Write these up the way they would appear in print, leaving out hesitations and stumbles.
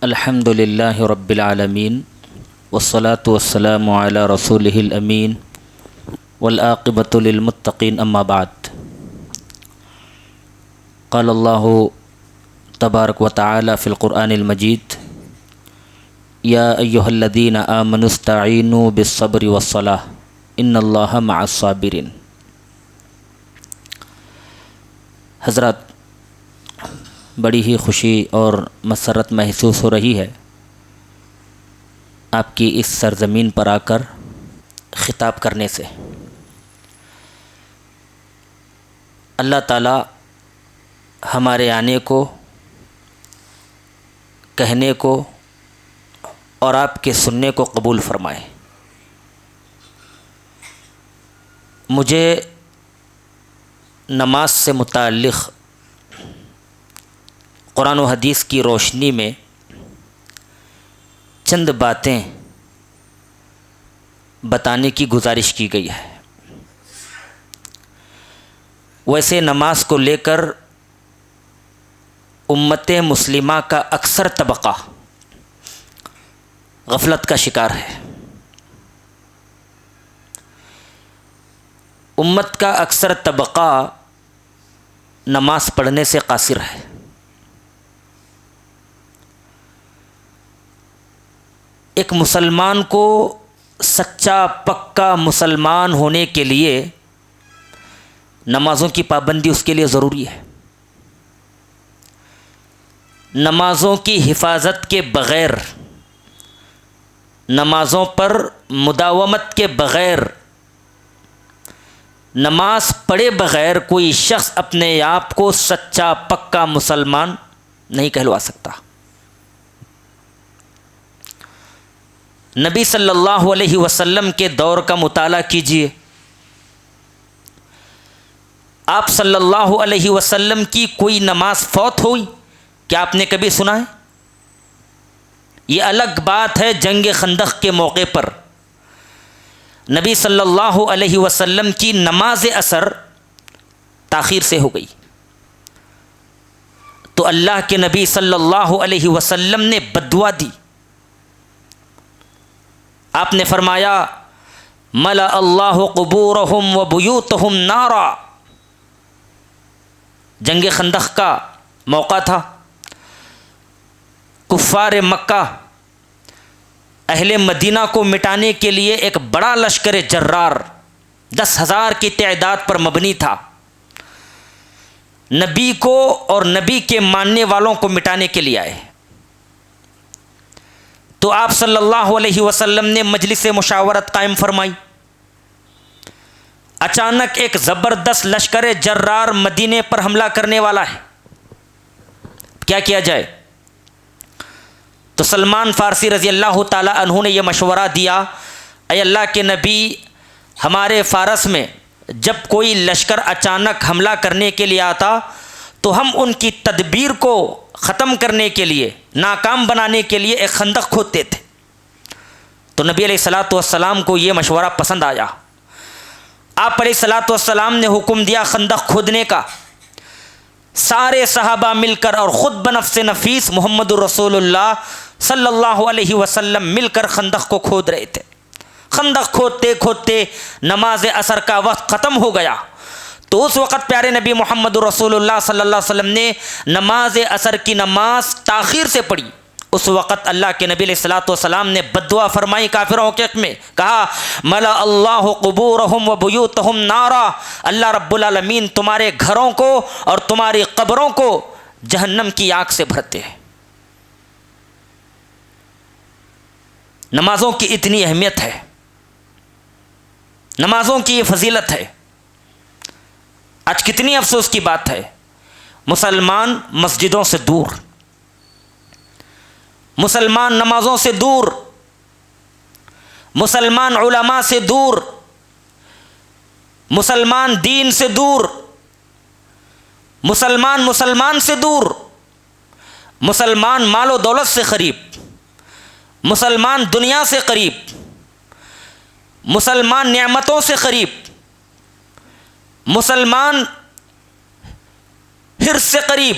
الحمد للہ رب العالمین والصلاة والسلام علی رسولہ الامین والعاقبۃ للمتقین اما بعد قال اللہ تبارک وتعالی فی القرآن المجید یا ایہا الذین آمنوا استعینوا بالصبر والصلاۃ ان اللہ مع الصابرین۔ حضرات، بڑی ہی خوشی اور مسرت محسوس ہو رہی ہے آپ کی اس سرزمین پر آ کر خطاب کرنے سے۔ اللہ تعالیٰ ہمارے آنے کو، کہنے کو اور آپ کے سننے کو قبول فرمائے۔ مجھے نماز سے متعلق قرآن و حدیث کی روشنی میں چند باتیں بتانے کی گزارش کی گئی ہے۔ ویسے نماز کو لے کر امت مسلمہ کا اکثر طبقہ غفلت کا شکار ہے۔ امت کا اکثر طبقہ نماز پڑھنے سے قاصر ہے۔ ایک مسلمان کو سچا پکا مسلمان ہونے کے لیے نمازوں کی پابندی اس کے لیے ضروری ہے۔ نمازوں کی حفاظت کے بغیر، نمازوں پر مداومت کے بغیر، نماز پڑھے بغیر کوئی شخص اپنے آپ کو سچا پکا مسلمان نہیں کہلوا سکتا۔ نبی صلی اللہ علیہ وسلم کے دور کا مطالعہ کیجیے۔ آپ صلی اللہ علیہ وسلم کی کوئی نماز فوت ہوئی کیا آپ نے کبھی سنا ہے؟ یہ الگ بات ہے جنگ خندق کے موقع پر نبی صلی اللہ علیہ وسلم کی نماز عصر تاخیر سے ہو گئی تو اللہ کے نبی صلی اللہ علیہ وسلم نے بددعا دی۔ آپ نے فرمایا ملأ اللہ قبورہم و بیوتہم نارا۔ جنگ خندق کا موقع تھا۔ کفار مکہ اہل مدینہ کو مٹانے کے لیے ایک بڑا لشکر جرار 10,000 کی تعداد پر مبنی تھا۔ نبی کو اور نبی کے ماننے والوں کو مٹانے کے لیے آئے تو آپ صلی اللہ علیہ وسلم نے مجلس مشاورت قائم فرمائی۔ اچانک ایک زبردست لشکر جرار مدینے پر حملہ کرنے والا ہے، کیا کیا جائے؟ تو سلمان فارسی رضی اللہ تعالی عنہ نے یہ مشورہ دیا، اے اللہ کے نبی، ہمارے فارس میں جب کوئی لشکر اچانک حملہ کرنے کے لیے آتا تو ہم ان کی تدبیر کو ختم کرنے کے لیے، ناکام بنانے کے لیے ایک خندق کھودتے تھے۔ تو نبی علیہ الصلوۃ والسلام کو یہ مشورہ پسند آیا۔ آپ علیہ الصلوۃ والسلام نے حکم دیا خندق کھودنے کا۔ سارے صحابہ مل کر اور خود بنفس نفیس محمد الرسول اللہ صلی اللہ علیہ وسلم مل کر خندق کو کھود رہے تھے۔ خندق کھودتے کھودتے نماز عصر کا وقت ختم ہو گیا تو اس وقت پیارے نبی محمد رسول اللہ صلی اللہ علیہ وسلم نے نماز عصر کی نماز تاخیر سے پڑھی۔ اس وقت اللہ کے نبی علیہ الصلوۃ والسلام نے بددعا فرمائی کافروں کے حق میں، کہا ملأ اللہ قبورہم و بیوتہم نارا۔ اللہ رب العالمین تمہارے گھروں کو اور تمہاری قبروں کو جہنم کی آگ سے بھرتے ہیں۔ نمازوں کی اتنی اہمیت ہے، نمازوں کی یہ فضیلت ہے۔ آج کتنی افسوس کی بات ہے، مسلمان مسجدوں سے دور، مسلمان نمازوں سے دور، مسلمان علماء سے دور، مسلمان دین سے دور، مسلمان سے دور، مسلمان مال و دولت سے قریب، مسلمان دنیا سے قریب، مسلمان نعمتوں سے قریب، مسلمان حرص سے قریب،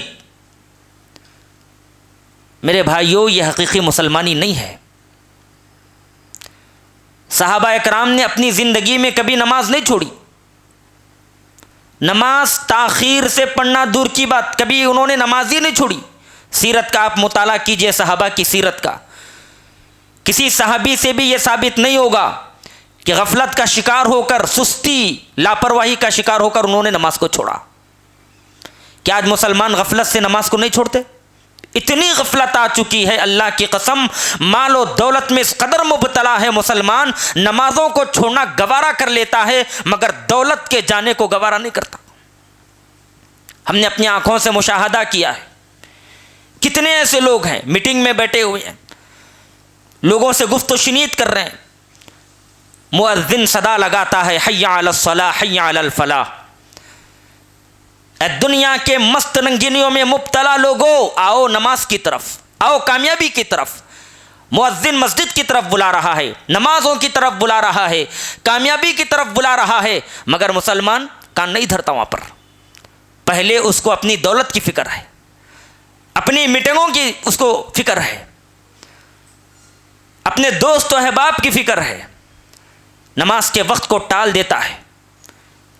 میرے بھائیوں یہ حقیقی مسلمانی نہیں ہے۔ صحابہ اکرام نے اپنی زندگی میں کبھی نماز نہیں چھوڑی، نماز تاخیر سے پڑھنا دور کی بات، کبھی انہوں نے نماز ہی نہیں چھوڑی۔ سیرت کا آپ مطالعہ کیجئے، صحابہ کی سیرت کا، کسی صحابی سے بھی یہ ثابت نہیں ہوگا کہ غفلت کا شکار ہو کر، سستی لاپرواہی کا شکار ہو کر انہوں نے نماز کو چھوڑا۔ کیا آج مسلمان غفلت سے نماز کو نہیں چھوڑتے؟ اتنی غفلت آ چکی ہے، اللہ کی قسم، مال و دولت میں اس قدر مبتلا ہے مسلمان، نمازوں کو چھوڑنا گوارا کر لیتا ہے مگر دولت کے جانے کو گوارا نہیں کرتا۔ ہم نے اپنی آنکھوں سے مشاہدہ کیا ہے، کتنے ایسے لوگ ہیں میٹنگ میں بیٹھے ہوئے ہیں، لوگوں سے گفت و شنید کر رہے ہیں، مؤذن صدا لگاتا ہے حی علی الصلاح حی علی الفلاح، دنیا کے مست رنگینیوں میں مبتلا لوگوں آؤ نماز کی طرف، آؤ کامیابی کی طرف۔ مؤذن مسجد کی طرف بلا رہا ہے، نمازوں کی طرف بلا رہا ہے، کامیابی کی طرف بلا رہا ہے، مگر مسلمان کان نہیں دھرتا وہاں پر۔ پہلے اس کو اپنی دولت کی فکر ہے، اپنی میٹنگوں کی اس کو فکر ہے، اپنے دوست و احباب کی فکر ہے، نماز کے وقت کو ٹال دیتا ہے،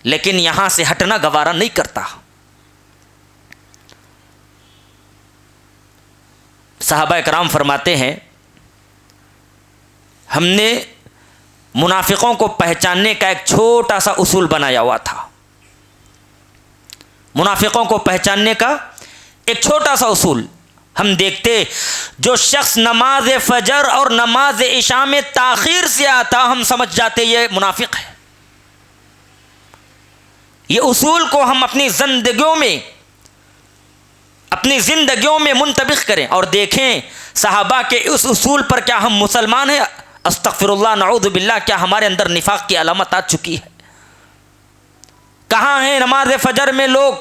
لیکن یہاں سے ہٹنا گوارا نہیں کرتا۔ صحابہ کرام فرماتے ہیں ہم نے منافقوں کو پہچاننے کا ایک چھوٹا سا اصول بنایا ہوا تھا، منافقوں کو پہچاننے کا ایک چھوٹا سا اصول۔ ہم دیکھتے جو شخص نماز فجر اور نماز عشاء میں تاخیر سے آتا، ہم سمجھ جاتے یہ منافق ہے۔ یہ اصول کو ہم اپنی زندگیوں میں منطبق کریں اور دیکھیں صحابہ کے اس اصول پر کیا ہم مسلمان ہیں؟ استغفر اللہ نعوذ باللہ، کیا ہمارے اندر نفاق کی علامت آ چکی ہے؟ کہاں ہیں نماز فجر میں لوگ؟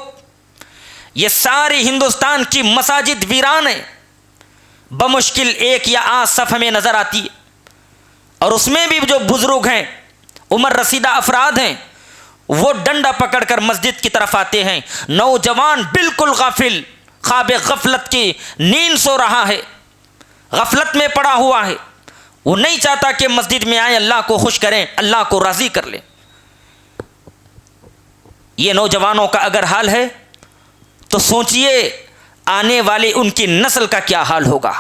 یہ ساری ہندوستان کی مساجد ویران ہیں، بمشکل ایک یا آدھ صف ہمیں نظر آتی ہے، اور اس میں بھی جو بزرگ ہیں، عمر رسیدہ افراد ہیں، وہ ڈنڈا پکڑ کر مسجد کی طرف آتے ہیں۔ نوجوان بالکل غافل، خواب غفلت کی نیند سو رہا ہے، غفلت میں پڑا ہوا ہے، وہ نہیں چاہتا کہ مسجد میں آئیں، اللہ کو خوش کریں، اللہ کو راضی کر لیں۔ یہ نوجوانوں کا اگر حال ہے تو سوچئے آنے والی ان کی نسل کا کیا حال ہوگا۔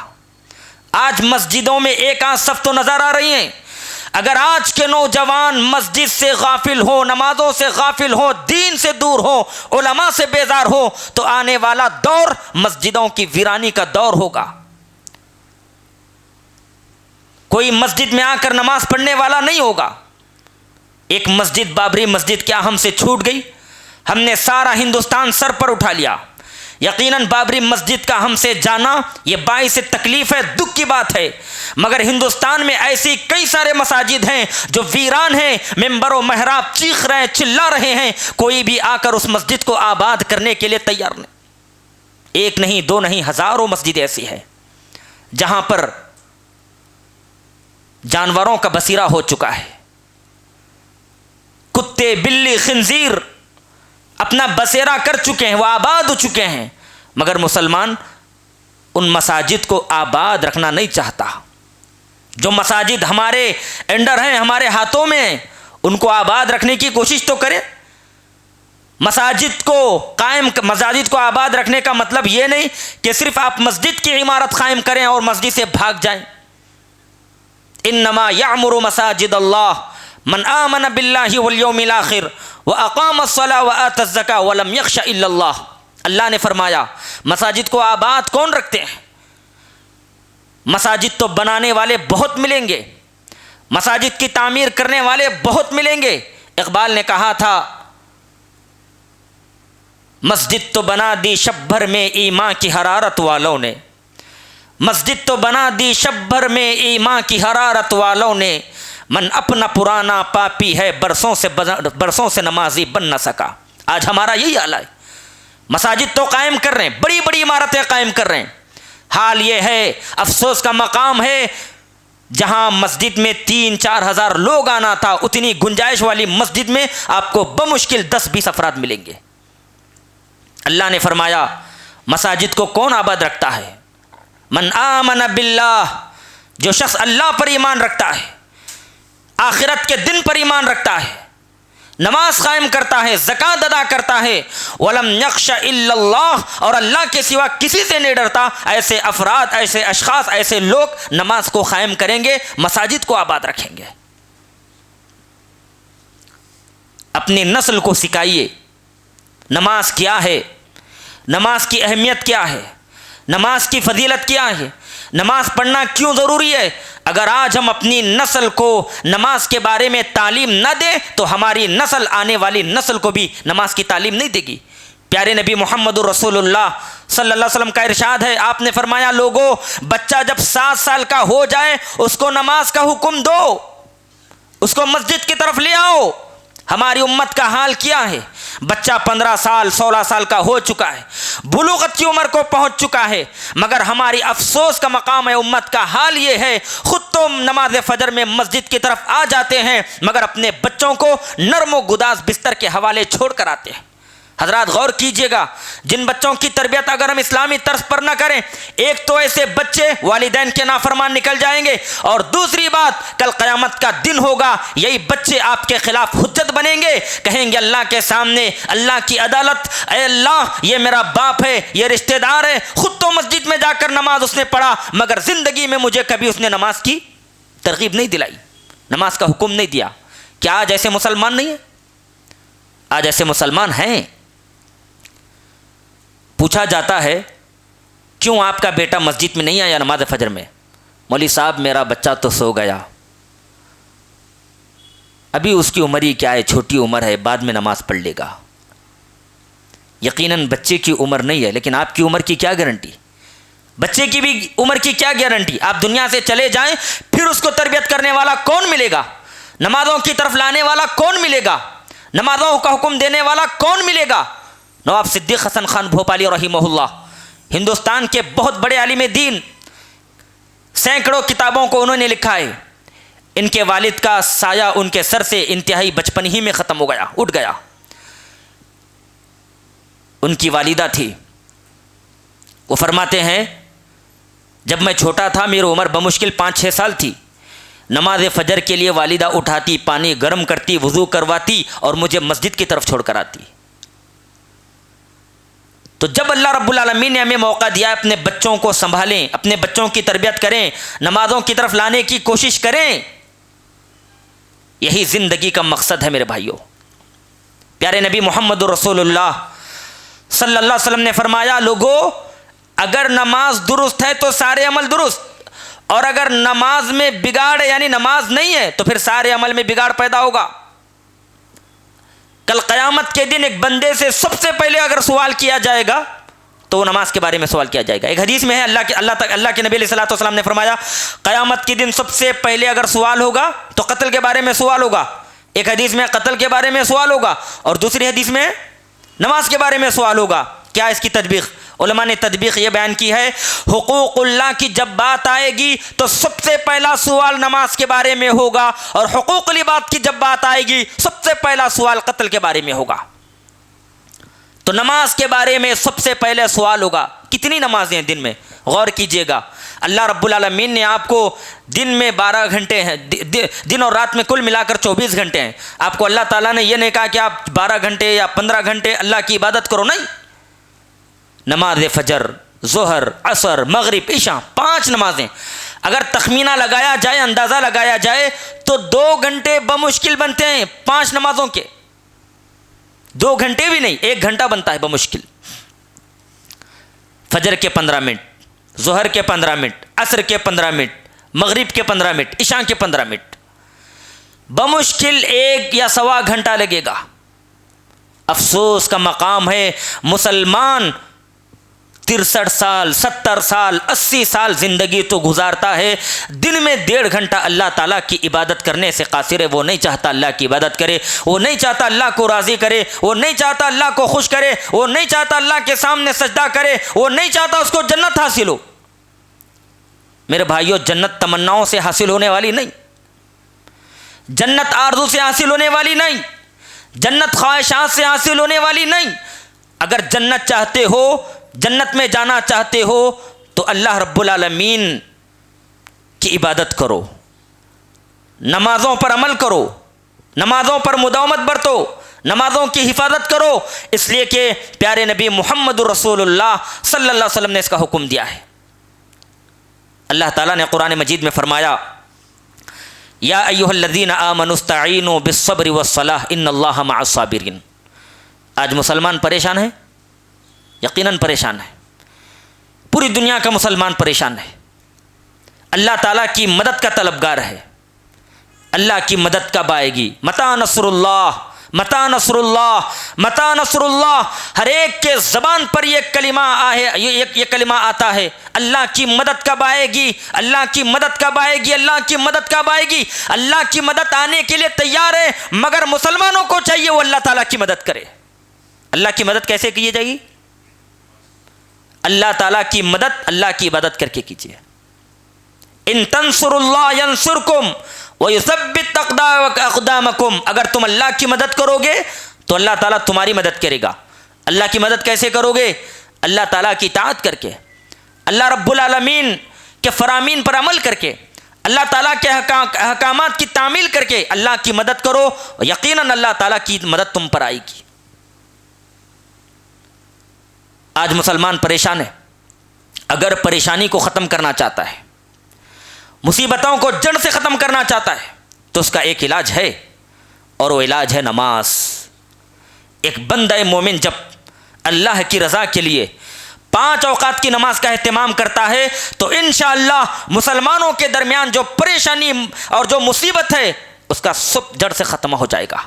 آج مسجدوں میں ایک آدھ صف تو نظر آ رہی ہیں، اگر آج کے نوجوان مسجد سے غافل ہو، نمازوں سے غافل ہو، دین سے دور ہو، علماء سے بیزار ہو، تو آنے والا دور مسجدوں کی ویرانی کا دور ہوگا۔ کوئی مسجد میں آ کر نماز پڑھنے والا نہیں ہوگا۔ ایک مسجد، بابری مسجد کیا ہم سے چھوٹ گئی؟ ہم نے سارا ہندوستان سر پر اٹھا لیا۔ یقیناً بابری مسجد کا ہم سے جانا یہ باعث تکلیف ہے، دکھ کی بات ہے، مگر ہندوستان میں ایسی کئی سارے مساجد ہیں جو ویران ہیں، ممبر و محراب چیخ رہے ہیں، چلا رہے ہیں، کوئی بھی آ کر اس مسجد کو آباد کرنے کے لیے تیار نہیں۔ ایک نہیں، دو نہیں، ہزاروں مسجد ایسی ہیں جہاں پر جانوروں کا بسیرا ہو چکا ہے، کتے، بلی، خنزیر اپنا بسیرا کر چکے ہیں، وہ آباد ہو چکے ہیں، مگر مسلمان ان مساجد کو آباد رکھنا نہیں چاہتا۔ جو مساجد ہمارے انڈر ہیں، ہمارے ہاتھوں میں ہیں، ان کو آباد رکھنے کی کوشش تو کریں۔ مساجد کو آباد رکھنے کا مطلب یہ نہیں کہ صرف آپ مسجد کی عمارت قائم کریں اور مسجد سے بھاگ جائیں۔ انما یعمر مساجد اللہ من آمن باللہ والیوم الآخر واقام الصلاۃ وآتى الزکاۃ ولم یخش الا اللہ۔ اللہ نے فرمایا مساجد کو آباد کون رکھتے ہیں؟ مساجد تو بنانے والے بہت ملیں گے، مساجد کی تعمیر کرنے والے بہت ملیں گے۔ اقبال نے کہا تھا مسجد تو بنا دی شب بھر میں ایمان کی حرارت والوں نے، مسجد تو بنا دی شب بھر میں ایمان کی حرارت والوں نے، من اپنا پرانا پاپی ہے برسوں سے نمازی بن نہ سکا۔ آج ہمارا یہی حال ہے، مساجد تو قائم کر رہے ہیں، بڑی بڑی عمارتیں قائم کر رہے ہیں، حال یہ ہے، افسوس کا مقام ہے جہاں مسجد میں 3-4 ہزار لوگ آنا تھا، اتنی گنجائش والی مسجد میں آپ کو بمشکل 10-20 افراد ملیں گے۔ اللہ نے فرمایا مساجد کو کون آباد رکھتا ہے؟ من آمن باللہ، جو شخص اللہ پر ایمان رکھتا ہے، آخرت کے دن پر ایمان رکھتا ہے، نماز قائم کرتا ہے، زکوٰۃ ادا کرتا ہے، وَلَمْ يَخْشَ إِلَّا اللَّهُ، اور اللہ کے سوا کسی سے نہیں ڈرتا، ایسے افراد، ایسے اشخاص، ایسے لوگ نماز کو قائم کریں گے، مساجد کو آباد رکھیں گے۔ اپنی نسل کو سکھائیے نماز کیا ہے، نماز کی اہمیت کیا ہے، نماز کی فضیلت کیا ہے، نماز پڑھنا کیوں ضروری ہے۔ اگر آج ہم اپنی نسل کو نماز کے بارے میں تعلیم نہ دیں تو ہماری نسل، آنے والی نسل کو بھی نماز کی تعلیم نہیں دے گی۔ پیارے نبی محمد رسول اللہ صلی اللہ علیہ وسلم کا ارشاد ہے، آپ نے فرمایا لوگو، بچہ جب 7 سال کا ہو جائے اس کو نماز کا حکم دو، اس کو مسجد کی طرف لے آؤ۔ ہماری امت کا حال کیا ہے؟ بچہ 15 سال 16 سال کا ہو چکا ہے، بلوغت کی عمر کو پہنچ چکا ہے، مگر ہماری افسوس کا مقام ہے، امت کا حال یہ ہے، خود تو نماز فجر میں مسجد کی طرف آ جاتے ہیں مگر اپنے بچوں کو نرم و گداز بستر کے حوالے چھوڑ کر آتے ہیں۔ حضرات غور کیجئے گا، جن بچوں کی تربیت اگر ہم اسلامی طرز پر نہ کریں، ایک تو ایسے بچے والدین کے نافرمان نکل جائیں گے، اور دوسری بات کل قیامت کا دن ہوگا، یہی بچے آپ کے خلاف حجت بنیں گے، کہیں گے اللہ کے سامنے، اللہ کی عدالت، اے اللہ یہ میرا باپ ہے، یہ رشتہ دار ہے، خود تو مسجد میں جا کر نماز اس نے پڑھا مگر زندگی میں مجھے کبھی اس نے نماز کی ترغیب نہیں دلائی، نماز کا حکم نہیں دیا۔ کیا آج ایسے مسلمان نہیں ہیں؟ آج ایسے مسلمان ہیں۔ پوچھا جاتا ہے کیوں آپ کا بیٹا مسجد میں نہیں آیا نماز فجر میں؟ مولوی صاحب میرا بچہ تو سو گیا، ابھی اس کی عمر ہی کیا ہے، چھوٹی عمر ہے، بعد میں نماز پڑھ لے گا۔ یقیناً بچے کی عمر نہیں ہے، لیکن آپ کی عمر کی کیا گارنٹی؟ بچے کی بھی عمر کی کیا گارنٹی؟ آپ دنیا سے چلے جائیں پھر اس کو تربیت کرنے والا کون ملے گا؟ نمازوں کی طرف لانے والا کون ملے گا؟ نمازوں کا حکم دینے والا کون ملے گا؟ نواب صدیق حسن خان بھوپالی رحمہ اللہ، ہندوستان کے بہت بڑے عالم دین، سینکڑوں کتابوں کو انہوں نے لکھا ہے۔ ان کے والد کا سایہ ان کے سر سے انتہائی بچپن ہی میں ختم ہو گیا، اٹھ گیا۔ ان کی والدہ تھی، وہ فرماتے ہیں جب میں چھوٹا تھا میری عمر بمشکل 5-6 سال تھی، نماز فجر کے لیے والدہ اٹھاتی، پانی گرم کرتی، وضو کرواتی اور مجھے مسجد کی طرف چھوڑ کر آتی۔ تو جب اللہ رب العالمین نے ہمیں موقع دیا اپنے بچوں کو سنبھالیں، اپنے بچوں کی تربیت کریں، نمازوں کی طرف لانے کی کوشش کریں، یہی زندگی کا مقصد ہے میرے بھائیوں۔ پیارے نبی محمد رسول اللہ صلی اللہ علیہ وسلم نے فرمایا لوگو، اگر نماز درست ہے تو سارے عمل درست، اور اگر نماز میں بگاڑ ہے یعنی نماز نہیں ہے تو پھر سارے عمل میں بگاڑ پیدا ہوگا۔ کل قیامت کے دن ایک بندے سے سب سے پہلے اگر سوال کیا جائے گا تو وہ نماز کے بارے میں سوال کیا جائے گا۔ ایک حدیث میں ہے اللہ کے نبی علیہ الصلوۃ والسلام نے فرمایا قیامت کے دن سب سے پہلے اگر سوال ہوگا تو قتل کے بارے میں سوال ہوگا۔ ایک حدیث میں قتل کے بارے میں سوال ہوگا اور دوسری حدیث میں نماز کے بارے میں سوال ہوگا۔ کیا اس کی تطبیق؟ علماء نے تطبیق یہ بیان کی ہے، حقوق اللہ کی جب بات آئے گی تو سب سے پہلا سوال نماز کے بارے میں ہوگا، اور حقوق العباد کی جب بات آئے گی سب سے پہلا سوال قتل کے بارے میں ہوگا۔ تو نماز کے بارے میں سب سے پہلے سوال ہوگا۔ کتنی نمازیں ہیں دن میں؟ غور کیجئے گا، اللہ رب العالمین نے آپ کو دن میں 12 گھنٹے ہیں، دن اور رات میں کل ملا کر 24 گھنٹے ہیں۔ آپ کو اللہ تعالیٰ نے یہ نہیں کہا کہ آپ 12 گھنٹے یا 15 گھنٹے اللہ کی عبادت کرو، نہیں۔ نماز فجر، ظہر، عصر، مغرب، عشاء، 5 نمازیں اگر تخمینہ لگایا جائے، اندازہ لگایا جائے تو 2 گھنٹے بمشکل بنتے ہیں 5 نمازوں کے۔ 2 گھنٹے بھی نہیں، 1 گھنٹہ بنتا ہے بمشکل۔ فجر کے 15 منٹ، ظہر کے 15 منٹ، عصر کے 15 منٹ، مغرب کے 15 منٹ، عشاء کے 15 منٹ، بمشکل 1 یا سوا گھنٹہ لگے گا۔ افسوس کا مقام ہے مسلمان 63 سال 70 سال 80 سال زندگی تو گزارتا ہے، دن میں 1.5 گھنٹہ اللہ تعالیٰ کی عبادت کرنے سے قاصر ہے۔ وہ نہیں چاہتا اللہ کی عبادت کرے، وہ نہیں چاہتا اللہ کو راضی کرے، وہ نہیں چاہتا اللہ کو خوش کرے، وہ نہیں چاہتا اللہ کے سامنے سجدہ کرے، وہ نہیں چاہتا اس کو جنت حاصل ہو۔ میرے بھائیوں، جنت تمناؤں سے حاصل ہونے والی نہیں، جنت آرزو سے حاصل ہونے والی نہیں، جنت خواہشات سے حاصل ہونے والی نہیں۔ اگر جنت چاہتے ہو، جنت میں جانا چاہتے ہو تو اللہ رب العالمین کی عبادت کرو، نمازوں پر عمل کرو، نمازوں پر مداومت برتو، نمازوں کی حفاظت کرو، اس لیے کہ پیارے نبی محمد رسول اللہ صلی اللہ علیہ وسلم نے اس کا حکم دیا ہے۔ اللہ تعالیٰ نے قرآن مجید میں فرمایا یا ایھا الذین آمنوا استعینوا بالصبر والصلاۃ ان اللہ مع الصابرین۔ آج مسلمان پریشان ہے، یقیناً پریشان ہے، پوری دنیا کا مسلمان پریشان ہے، اللہ تعالیٰ کی مدد کا طلبگار ہے۔ اللہ کی مدد کب آئے گی؟ متی نصر اللہ، متی نصر اللہ، متی نصر اللہ، ہر ایک کے زبان پر یہ کلمہ آتا ہے، اللہ کی مدد کب آئے گی، اللہ کی مدد کب آئے گی، اللہ کی مدد کب آئے گی۔ اللہ کی مدد آنے کے لیے تیار ہے، مگر مسلمانوں کو چاہیے وہ اللہ تعالیٰ کی مدد کرے۔ اللہ کی مدد کیسے کی جائے گی؟ اللہ تعالیٰ کی مدد اللہ کی عبادت کر کے کیجیے۔ ان تنصروا اللہ ینصرکم وَيُثَبِّتْ أَقْدَامَكُمْ، اگر تم اللہ کی مدد کرو گے تو اللہ تعالیٰ تمہاری مدد کرے گا۔ اللہ کی مدد کیسے کرو گے؟ اللہ تعالیٰ کی اطاعت کر کے، اللہ رب العالمین کے فرامین پر عمل کر کے، اللہ تعالیٰ کے احکامات کی تعمیل کر کے اللہ کی مدد کرو، یقیناً اللہ تعالیٰ کی مدد تم پر آئے گی۔ آج مسلمان پریشان ہے، اگر پریشانی کو ختم کرنا چاہتا ہے، مصیبتوں کو جڑ سے ختم کرنا چاہتا ہے تو اس کا ایک علاج ہے، اور وہ علاج ہے نماز۔ ایک بندہ مومن جب اللہ کی رضا کے لیے 5 اوقات کی نماز کا اہتمام کرتا ہے تو انشاءاللہ مسلمانوں کے درمیان جو پریشانی اور جو مصیبت ہے اس کا سب جڑ سے ختم ہو جائے گا۔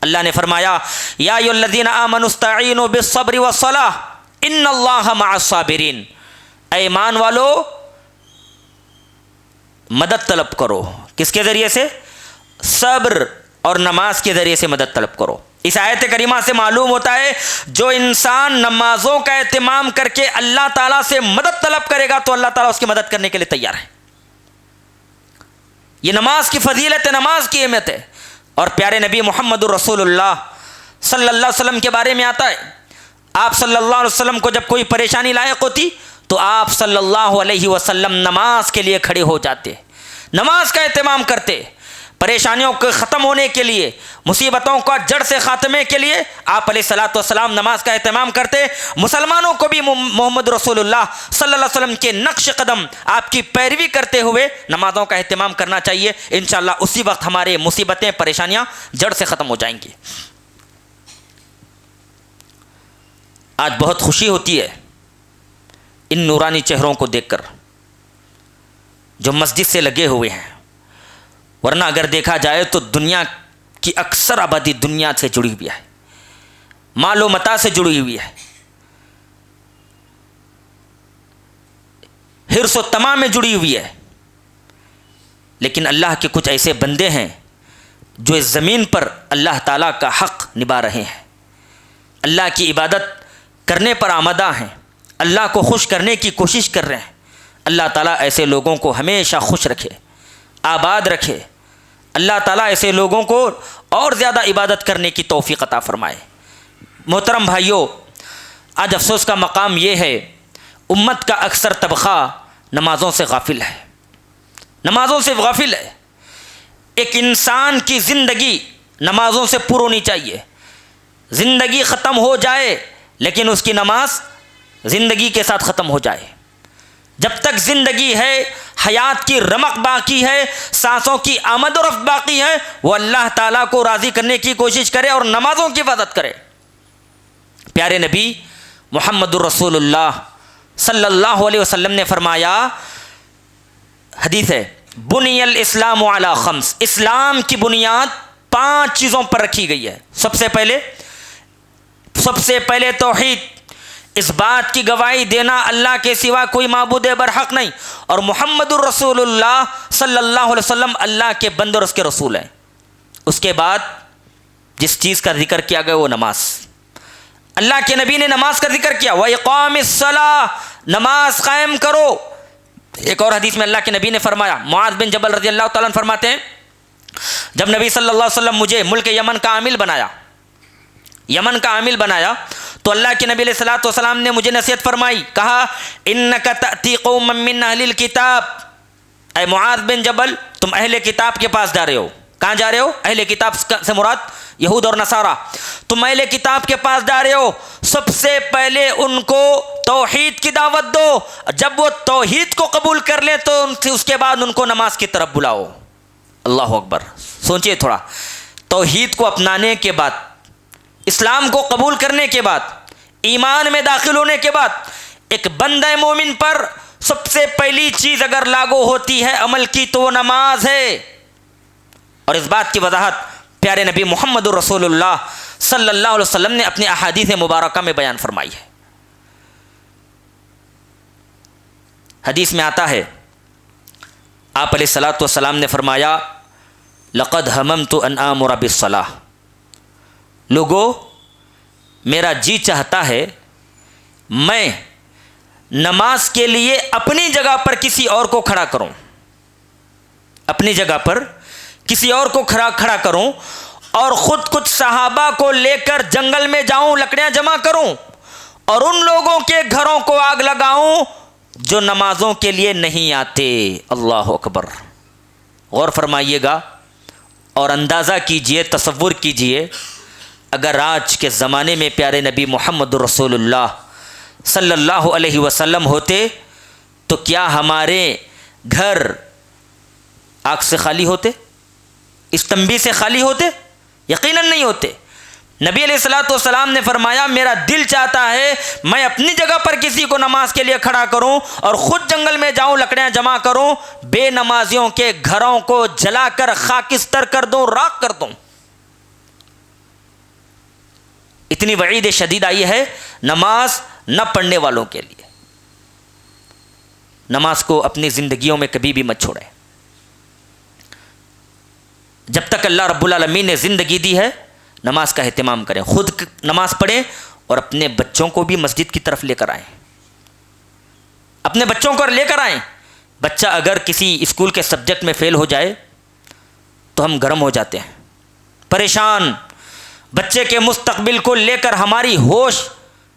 اللہ نے فرمایا یا ایھا الذین آمنوا استعینوا بالصبر والصلاۃ ان اللہ مع الصابرین، اے ایمان والو مدد طلب کرو، کس کے ذریعے سے؟ صبر اور نماز کے ذریعے سے مدد طلب کرو۔ اس آیت کریمہ سے معلوم ہوتا ہے جو انسان نمازوں کا اہتمام کر کے اللہ تعالیٰ سے مدد طلب کرے گا تو اللہ تعالیٰ اس کی مدد کرنے کے لیے تیار ہے۔ یہ نماز کی فضیلت ہے، نماز کی اہمیت ہے، اور پیارے نبی محمد الرسول اللہ صلی اللہ علیہ وسلم کے بارے میں آتا ہے آپ صلی اللہ علیہ وسلم کو جب کوئی پریشانی لاحق ہوتی تو آپ صلی اللہ علیہ وسلم نماز کے لیے کھڑے ہو جاتے، نماز کا اہتمام کرتے، پریشانیوں کے ختم ہونے کے لیے، مصیبتوں کا جڑ سے خاتمے کے لیے آپ علیہ الصلوۃ والسلام نماز کا اہتمام کرتے۔ مسلمانوں کو بھی محمد رسول اللہ صلی اللہ علیہ وسلم کے نقش قدم آپ کی پیروی کرتے ہوئے نمازوں کا اہتمام کرنا چاہیے، انشاءاللہ اسی وقت ہمارے مصیبتیں پریشانیاں جڑ سے ختم ہو جائیں گی۔ آج بہت خوشی ہوتی ہے ان نورانی چہروں کو دیکھ کر جو مسجد سے لگے ہوئے ہیں، ورنہ اگر دیکھا جائے تو دنیا کی اکثر آبادی دنیا سے جڑی ہوئی ہے، مال و متاع سے جڑی ہوئی ہے، حرص و طمع میں جڑی ہوئی ہے، لیکن اللہ کے کچھ ایسے بندے ہیں جو اس زمین پر اللہ تعالیٰ کا حق نبھا رہے ہیں، اللہ کی عبادت کرنے پر آمادہ ہیں، اللہ کو خوش کرنے کی کوشش کر رہے ہیں۔ اللہ تعالیٰ ایسے لوگوں کو ہمیشہ خوش رکھے، آباد رکھے، اللہ تعالیٰ ایسے لوگوں کو اور زیادہ عبادت کرنے کی توفیق عطا فرمائے۔ محترم بھائیوں، آج افسوس کا مقام یہ ہے امت کا اکثر طبقہ نمازوں سے غافل ہے، نمازوں سے غافل ہے۔ ایک انسان کی زندگی نمازوں سے پر ہونی چاہیے، زندگی ختم ہو جائے لیکن اس کی نماز زندگی کے ساتھ ختم ہو جائے۔ جب تک زندگی ہے، حیات کی رمق باقی ہے، سانسوں کی آمد و رفت باقی ہے، وہ اللہ تعالیٰ کو راضی کرنے کی کوشش کرے اور نمازوں کی حفاظت کرے۔ پیارے نبی محمد الرسول اللہ صلی اللہ علیہ وسلم نے فرمایا، حدیث ہے، بنی الاسلام علی خمس، اسلام کی بنیاد 5 چیزوں پر رکھی گئی ہے۔ سب سے پہلے توحید، اس بات کی گواہی دینا اللہ کے سوا کوئی معبود برحق نہیں اور محمد الرسول اللہ صلی اللہ علیہ وسلم اللہ کے بندے اور اس کے رسول ہیں۔ اس کے بعد جس چیز کا ذکر کیا گیا وہ نماز، اللہ کے نبی نے نماز کا ذکر کیا، وَإِقَامِ الصَّلَاةِ، نماز قائم کرو۔ ایک اور حدیث میں اللہ کے نبی نے فرمایا، معاذ بن جبل رضی اللہ تعالیٰ عنہ فرماتے ہیں، جب نبی صلی اللہ علیہ وسلم مجھے ملک یمن کا عامل بنایا، یمن کا عامل بنایا تو اللہ کے نبی علیہ الصلوۃ والسلام نے مجھے نصیحت فرمائی، کہا انک تأتی قوما من اہل الکتاب، اے معاذ بن جبل تم اہل کتاب کے پاس جا رہے ہو. کہاں جا رہے ہو؟ اہل کتاب سے مراد یہود اور نصارہ. تم اہل کتاب کے پاس جا رہے ہو، سب سے پہلے ان کو توحید کی دعوت دو. جب وہ توحید کو قبول کر لیں تو اس کے بعد ان کو نماز کی طرف بلاؤ. اللہ اکبر. سوچئے تھوڑا، توحید کو اپنانے کے بعد، اسلام کو قبول کرنے کے بعد، ایمان میں داخل ہونے کے بعد ایک بندہ مومن پر سب سے پہلی چیز اگر لاگو ہوتی ہے عمل کی تو وہ نماز ہے. اور اس بات کی وضاحت پیارے نبی محمد رسول اللہ صلی اللہ علیہ وسلم نے اپنی احادیث مبارکہ میں بیان فرمائی ہے. حدیث میں آتا ہے، آپ علیہ الصلوۃ والسلام نے فرمایا لقد ہممت ان آمر بالصلاۃ، لوگو میرا جی چاہتا ہے میں نماز کے لیے اپنی جگہ پر کسی اور کو کھڑا کروں، اپنی جگہ پر کسی اور کو کھڑا کروں اور خود کچھ صحابہ کو لے کر جنگل میں جاؤں، لکڑیاں جمع کروں اور ان لوگوں کے گھروں کو آگ لگاؤں جو نمازوں کے لیے نہیں آتے. اللہ اکبر. غور فرمائیے گا اور اندازہ کیجئے، تصور کیجئے، اگر آج کے زمانے میں پیارے نبی محمد رسول اللہ صلی اللہ علیہ وسلم ہوتے تو کیا ہمارے گھر آگ سے خالی ہوتے؟ اس تنبیہ سے خالی ہوتے؟ یقیناً نہیں ہوتے. نبی علیہ الصلوۃ والسلام نے فرمایا میرا دل چاہتا ہے میں اپنی جگہ پر کسی کو نماز کے لیے کھڑا کروں اور خود جنگل میں جاؤں، لکڑیاں جمع کروں، بے نمازیوں کے گھروں کو جلا کر خاکستر کر دوں، راکھ کر دوں. اتنی وعید شدید آئی ہے نماز نہ پڑھنے والوں کے لیے. نماز کو اپنی زندگیوں میں کبھی بھی مت چھوڑیں. جب تک اللہ رب العالمین نے زندگی دی ہے نماز کا اہتمام کریں، خود نماز پڑھیں اور اپنے بچوں کو بھی مسجد کی طرف لے کر آئیں. اپنے بچوں کو لے کر آئیں. بچہ اگر کسی اسکول کے سبجیکٹ میں فیل ہو جائے تو ہم گرم ہو جاتے ہیں، پریشان. بچے کے مستقبل کو لے کر ہماری ہوش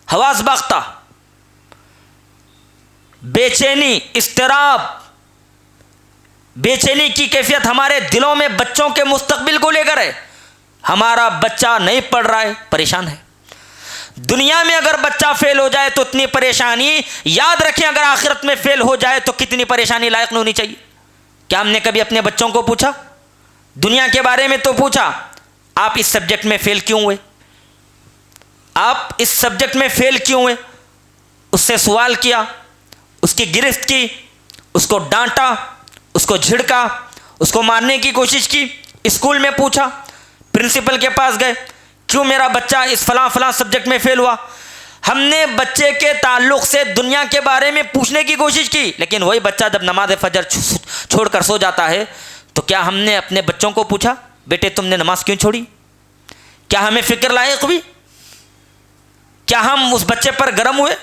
حواس باختہ، بے چینی، اضطراب، بے چینی کی کیفیت ہمارے دلوں میں بچوں کے مستقبل کو لے کر ہے. ہمارا بچہ نہیں پڑھ رہا ہے، پریشان ہے. دنیا میں اگر بچہ فیل ہو جائے تو اتنی پریشانی، یاد رکھیں اگر آخرت میں فیل ہو جائے تو کتنی پریشانی لائق نہیں ہونی چاہیے. کیا ہم نے کبھی اپنے بچوں کو پوچھا؟ دنیا کے بارے میں تو پوچھا آپ اس سبجیکٹ میں فیل کیوں ہوئے، آپ اس سبجیکٹ میں فیل کیوں ہوئے؟ اس سے سوال کیا، اس کی گرفت کی، اس کو ڈانٹا، اس کو جھڑکا، اس کو مارنے کی کوشش کی. اسکول میں پوچھا، پرنسپل کے پاس گئے، کیوں میرا بچہ اس فلاں سبجیکٹ میں فیل ہوا؟ ہم نے بچے کے تعلق سے دنیا کے بارے میں پوچھنے کی کوشش کی، لیکن وہی بچہ جب نماز فجر چھوڑ کر سو جاتا ہے تو کیا ہم نے اپنے بچوں کو پوچھا بیٹے تم نے نماز کیوں چھوڑی؟ کیا ہمیں فکر لائق ہوئی؟ کیا ہم اس بچے پر گرم ہوئے؟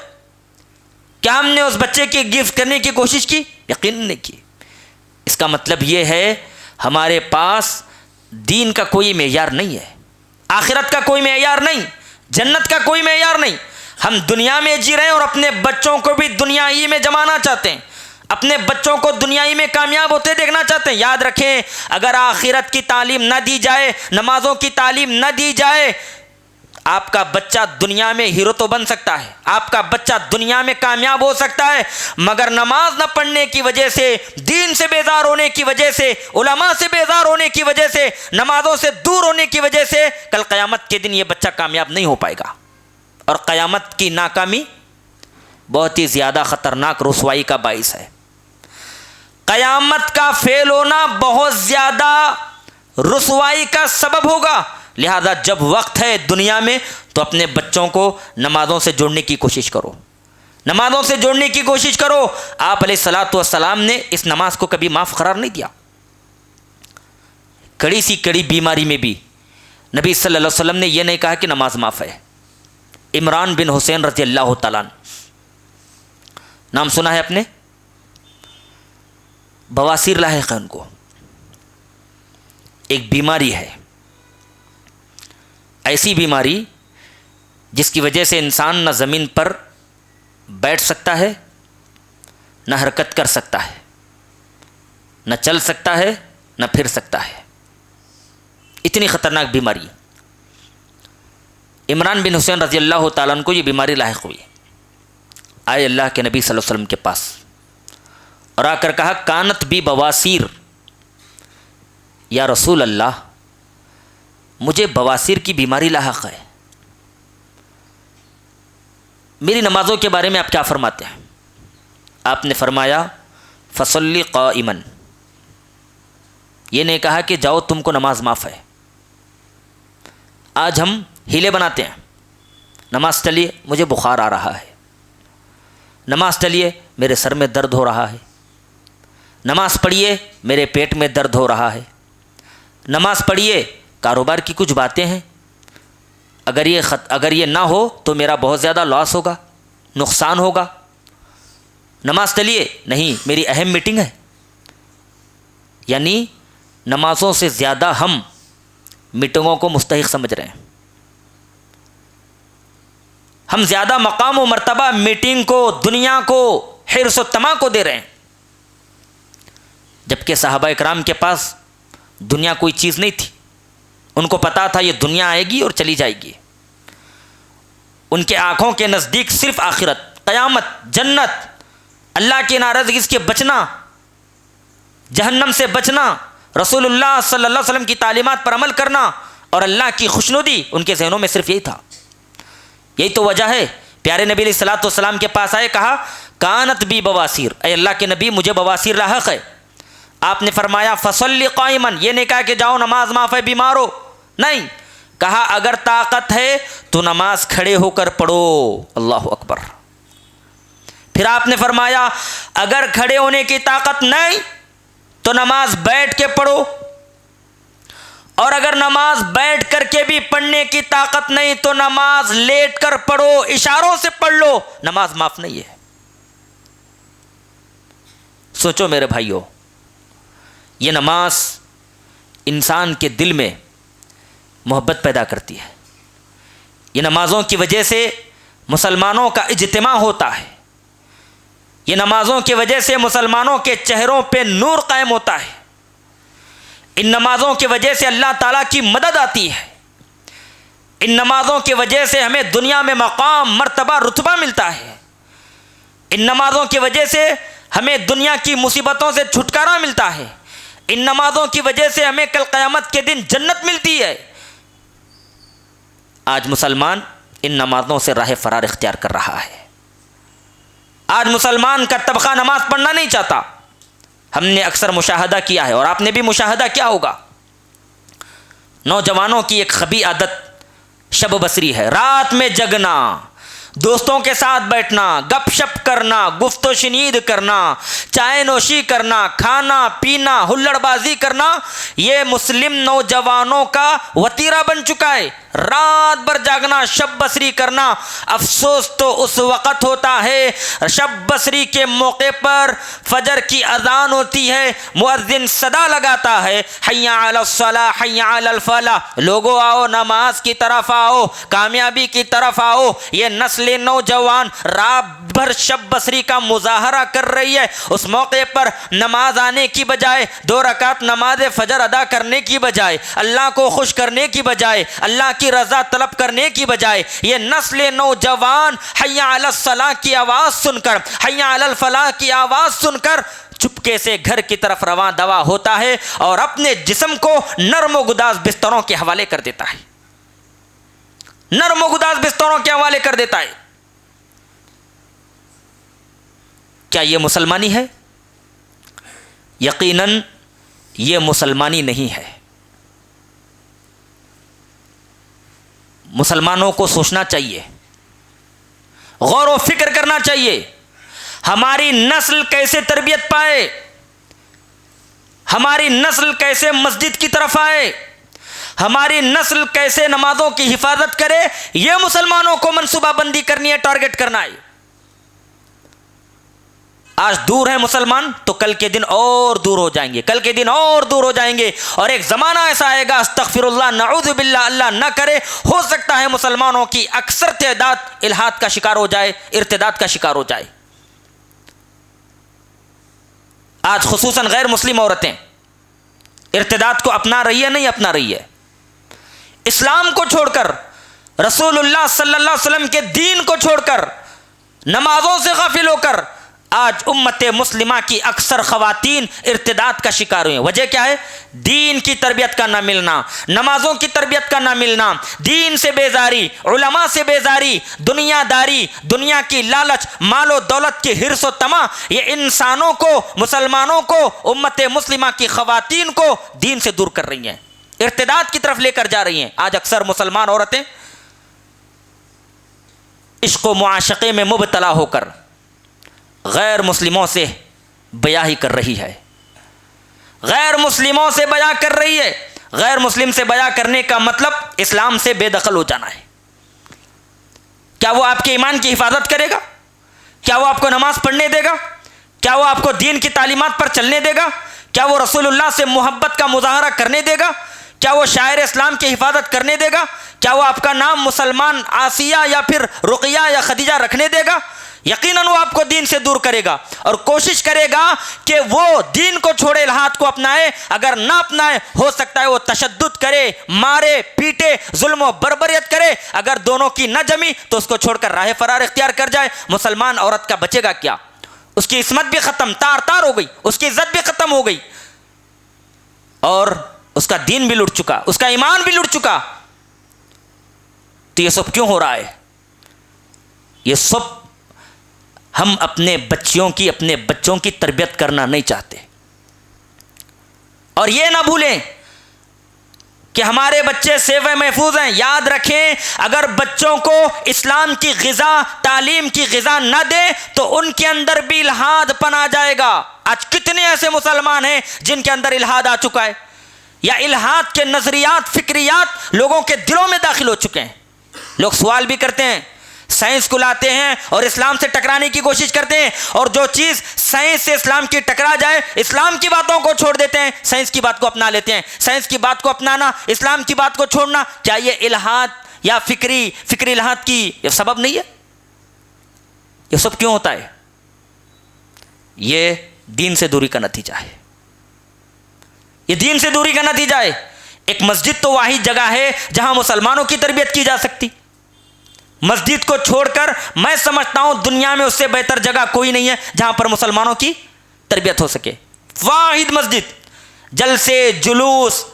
کیا ہم نے اس بچے کی گرفت کرنے کی کوشش کی؟ یقیناً نہیں کی. اس کا مطلب یہ ہے ہمارے پاس دین کا کوئی معیار نہیں ہے، آخرت کا کوئی معیار نہیں، جنت کا کوئی معیار نہیں. ہم دنیا میں جی رہے ہیں اور اپنے بچوں کو بھی دنیا ہی میں جمانا چاہتے ہیں، اپنے بچوں کو دنیا ہی میں کامیاب ہوتے دیکھنا چاہتے ہیں. یاد رکھیں اگر آخرت کی تعلیم نہ دی جائے، نمازوں کی تعلیم نہ دی جائے، آپ کا بچہ دنیا میں ہیرو تو بن سکتا ہے، آپ کا بچہ دنیا میں کامیاب ہو سکتا ہے، مگر نماز نہ پڑھنے کی وجہ سے، دین سے بیزار ہونے کی وجہ سے، علماء سے بیزار ہونے کی وجہ سے، نمازوں سے دور ہونے کی وجہ سے کل قیامت کے دن یہ بچہ کامیاب نہیں ہو پائے گا. اور قیامت کی ناکامی بہت ہی زیادہ خطرناک رسوائی کا باعث ہے. قیامت کا فیل ہونا بہت زیادہ رسوائی کا سبب ہوگا. لہذا جب وقت ہے دنیا میں تو اپنے بچوں کو نمازوں سے جوڑنے کی کوشش کرو، نمازوں سے جوڑنے کی کوشش کرو. آپ علیہ الصلوۃ والسلام نے اس نماز کو کبھی معاف قرار نہیں دیا. کڑی سی کڑی بیماری میں بھی نبی صلی اللہ علیہ وسلم نے یہ نہیں کہا کہ نماز معاف ہے. عمران بن حسین رضی اللہ تعالیٰ نام سنا ہے آپ نے؟ بواسیر لاحق ہے ان کو، ایک بیماری ہے، ایسی بیماری جس کی وجہ سے انسان نہ زمین پر بیٹھ سکتا ہے، نہ حرکت کر سکتا ہے، نہ چل سکتا ہے، نہ پھر سکتا ہے. اتنی خطرناک بیماری. عمران بن حسین رضی اللہ تعالیٰ عنہ کو یہ بیماری لاحق ہوئی. آئے اللہ کے نبی صلی اللہ علیہ وسلم کے پاس اور آ کر کہا کانت بی بواسیر، یا رسول اللہ مجھے بواسیر کی بیماری لاحق ہے، میری نمازوں کے بارے میں آپ کیا فرماتے ہیں؟ آپ نے فرمایا فصلی قائما. یہ نہیں کہا کہ جاؤ تم کو نماز معاف ہے. آج ہم ہیلے بناتے ہیں، نماز چلیے مجھے بخار آ رہا ہے، نماز چلیے میرے سر میں درد ہو رہا ہے، نماز پڑھیے میرے پیٹ میں درد ہو رہا ہے، نماز پڑھیے کاروبار کی کچھ باتیں ہیں، اگر یہ نہ ہو تو میرا بہت زیادہ لاس ہوگا، نقصان ہوگا. نماز چلیے نہیں میری اہم میٹنگ ہے. یعنی نمازوں سے زیادہ ہم میٹنگوں کو مستحق سمجھ رہے ہیں. ہم زیادہ مقام و مرتبہ میٹنگ کو، دنیا کو، حرص و طمع کو دے رہے ہیں، جبکہ صحابہ اکرام کے پاس دنیا کوئی چیز نہیں تھی. ان کو پتا تھا یہ دنیا آئے گی اور چلی جائے گی. ان کے آنکھوں کے نزدیک صرف آخرت، قیامت، جنت، اللہ کی ناراضگی سے بچنا، جہنم سے بچنا، رسول اللہ صلی اللہ علیہ وسلم کی تعلیمات پر عمل کرنا اور اللہ کی خوشنودی ان کے ذہنوں میں صرف یہی تھا. یہی تو وجہ ہے پیارے نبی علیہ الصلوۃ والسلام کے پاس آئے، کہا کانت بی بواسیر، اے اللہ کے نبی مجھے بواسیر لاحق ہے. آپ نے فرمایا فصلی قائما. یہ نہیں کہا کہ جاؤ نماز معاف ہے، بیمار ہو، نہیں کہا اگر طاقت ہے تو نماز کھڑے ہو کر پڑھو. اللہ اکبر. پھر آپ نے فرمایا اگر کھڑے ہونے کی طاقت نہیں تو نماز بیٹھ کے پڑھو، اور اگر نماز بیٹھ کر کے بھی پڑھنے کی طاقت نہیں تو نماز لیٹ کر پڑھو، اشاروں سے پڑھ لو، نماز معاف نہیں ہے. سوچو میرے بھائیو، یہ نماز انسان کے دل میں محبت پیدا کرتی ہے. یہ نمازوں کی وجہ سے مسلمانوں کا اجتماع ہوتا ہے. یہ نمازوں کی وجہ سے مسلمانوں کے چہروں پہ نور قائم ہوتا ہے. ان نمازوں کی وجہ سے اللہ تعالیٰ کی مدد آتی ہے. ان نمازوں کی وجہ سے ہمیں دنیا میں مقام، مرتبہ، رتبہ ملتا ہے. ان نمازوں کی وجہ سے ہمیں دنیا کی مصیبتوں سے چھٹکارا ملتا ہے. ان نمازوں کی وجہ سے ہمیں کل قیامت کے دن جنت ملتی ہے. آج مسلمان ان نمازوں سے راہ فرار اختیار کر رہا ہے. آج مسلمان کا طبقہ نماز پڑھنا نہیں چاہتا. ہم نے اکثر مشاہدہ کیا ہے اور آپ نے بھی مشاہدہ کیا ہوگا، نوجوانوں کی ایک خبیث عادت شب بصری ہے. رات میں جگنا، دوستوں کے ساتھ بیٹھنا، گپ شپ کرنا، گفت و شنید کرنا، چائے نوشی کرنا، کھانا پینا، ہلڑ بازی کرنا، یہ مسلم نوجوانوں کا وتیرہ بن چکا ہے. رات بھر جاگنا، شب بصری کرنا. افسوس تو اس وقت ہوتا ہے شب بصری کے موقع پر فجر کی اذان ہوتی ہے، مؤذن صدا لگاتا ہے حی علی الصلاۃ حی علی الفلاح، لوگوں آؤ نماز کی طرف آؤ، کامیابی کی طرف آؤ. یہ نسل نوجوان رات بھر شب بصری کا مظاہرہ کر رہی ہے. اس موقع پر نماز آنے کی بجائے، 2 رکعت نماز فجر ادا کرنے کی بجائے، اللہ کو خوش کرنے کی بجائے، اللہ کی رضا طلب کرنے کی بجائے، یہ نسل نوجوان حی علی الصلاۃ کی آواز سن کر، حی علی الفلاح کی آواز سن کر چپکے سے گھر کی طرف رواں دوا ہوتا ہے اور اپنے جسم کو نرم و گداز بستروں کے حوالے کر دیتا ہے. نرم و گداز بستروں کے حوالے کر دیتا ہے. کیا یہ مسلمانی ہے؟ یقیناً یہ مسلمانی نہیں ہے. مسلمانوں کو سوچنا چاہیے، غور و فکر کرنا چاہیے، ہماری نسل کیسے تربیت پائے، ہماری نسل کیسے مسجد کی طرف آئے، ہماری نسل کیسے نمازوں کی حفاظت کرے. یہ مسلمانوں کو منصوبہ بندی کرنی ہے، ٹارگٹ کرنا ہے. آج دور ہیں مسلمان تو کل کے دن اور دور ہو جائیں گے، کل کے دن اور دور ہو جائیں گے، اور ایک زمانہ ایسا آئے گا استغفر اللہ نعوذ باللہ اللہ نہ کرے، ہو سکتا ہے مسلمانوں کی اکثر تعداد الحاد کا شکار ہو جائے، ارتداد کا شکار ہو جائے۔ آج خصوصاً غیر مسلم عورتیں ارتداد کو اپنا رہی ہے، نہیں اپنا رہی ہے، اسلام کو چھوڑ کر، رسول اللہ صلی اللہ علیہ وسلم کے دین کو چھوڑ کر، نمازوں سے غافل ہو کر آج امت مسلمہ کی اکثر خواتین ارتداد کا شکار ہوئے ہیں۔ وجہ کیا ہے؟ دین کی تربیت کا نہ ملنا، نمازوں کی تربیت کا نہ ملنا، دین سے بیزاری، علماء سے بیزاری، دنیا داری، دنیا کی لالچ، مال و دولت کی حرص و طمع، یہ انسانوں کو، مسلمانوں کو، امت مسلمہ کی خواتین کو دین سے دور کر رہی ہیں، ارتداد کی طرف لے کر جا رہی ہیں۔ آج اکثر مسلمان عورتیں عشق و معاشقے میں مبتلا ہو کر غیر مسلموں سے بیاہی کر رہی ہے، غیر مسلموں سے بیاہ کر رہی ہے۔ غیر مسلم سے بیاہ کرنے کا مطلب اسلام سے بے دخل ہو جانا ہے۔ کیا وہ آپ کے ایمان کی حفاظت کرے گا؟ کیا وہ آپ کو نماز پڑھنے دے گا؟ کیا وہ آپ کو دین کی تعلیمات پر چلنے دے گا؟ کیا وہ رسول اللہ سے محبت کا مظاہرہ کرنے دے گا؟ کیا وہ شاعر اسلام کی حفاظت کرنے دے گا؟ کیا وہ آپ کا نام مسلمان آسیہ یا پھر رقیہ یا خدیجہ رکھنے دے گا؟ یقیناً وہ آپ کو دین سے دور کرے گا اور کوشش کرے گا کہ وہ دین کو چھوڑے، الحاد کو اپنائے۔ اگر نہ اپنائے ہو سکتا ہے وہ تشدد کرے، مارے پیٹے، ظلم و بربریت کرے۔ اگر دونوں کی نہ جمی تو اس کو چھوڑ کر راہ فرار اختیار کر جائے۔ مسلمان عورت کا بچے گا کیا؟ اس کی عصمت بھی ختم، تار تار ہو گئی، اس کی عزت بھی ختم ہو گئی، اور اس کا دین بھی لٹ چکا، اس کا ایمان بھی لٹ چکا۔ تو یہ سب کیوں ہو رہا ہے؟ یہ سب ہم اپنے بچوں کی تربیت کرنا نہیں چاہتے۔ اور یہ نہ بھولیں کہ ہمارے بچے سیف محفوظ ہیں۔ یاد رکھیں، اگر بچوں کو اسلام کی غذا، تعلیم کی غذا نہ دیں تو ان کے اندر بھی الحاد پناہ جائے گا۔ آج کتنے ایسے مسلمان ہیں جن کے اندر الحاد آ چکا ہے، یا الحاد کے نظریات، فکریات لوگوں کے دلوں میں داخل ہو چکے ہیں۔ لوگ سوال بھی کرتے ہیں، سائنس کو لاتے ہیں اور اسلام سے ٹکرانے کی کوشش کرتے ہیں، اور جو چیز سائنس سے اسلام کی ٹکرا جائے اسلام کی باتوں کو چھوڑ دیتے ہیں، سائنس کی بات کو اپنا لیتے ہیں۔ سائنس کی بات کو اپنانا، اسلام کی بات کو چھوڑنا، کیا یہ الحاد یا فکری الحاد کی یہ سبب نہیں ہے؟ یہ سب کیوں ہوتا ہے؟ یہ دین سے دوری کا نتیجہ ہے، یہ دین سے دوری کا نتیجہ ہے۔ ایک مسجد تو واحد جگہ ہے جہاں مسلمانوں کی تربیت کی جا سکتی۔ مسجد کو چھوڑ کر میں سمجھتا ہوں دنیا میں اس سے بہتر جگہ کوئی نہیں ہے جہاں پر مسلمانوں کی تربیت ہو سکے۔ واحد مسجد، جلسے، جلوس،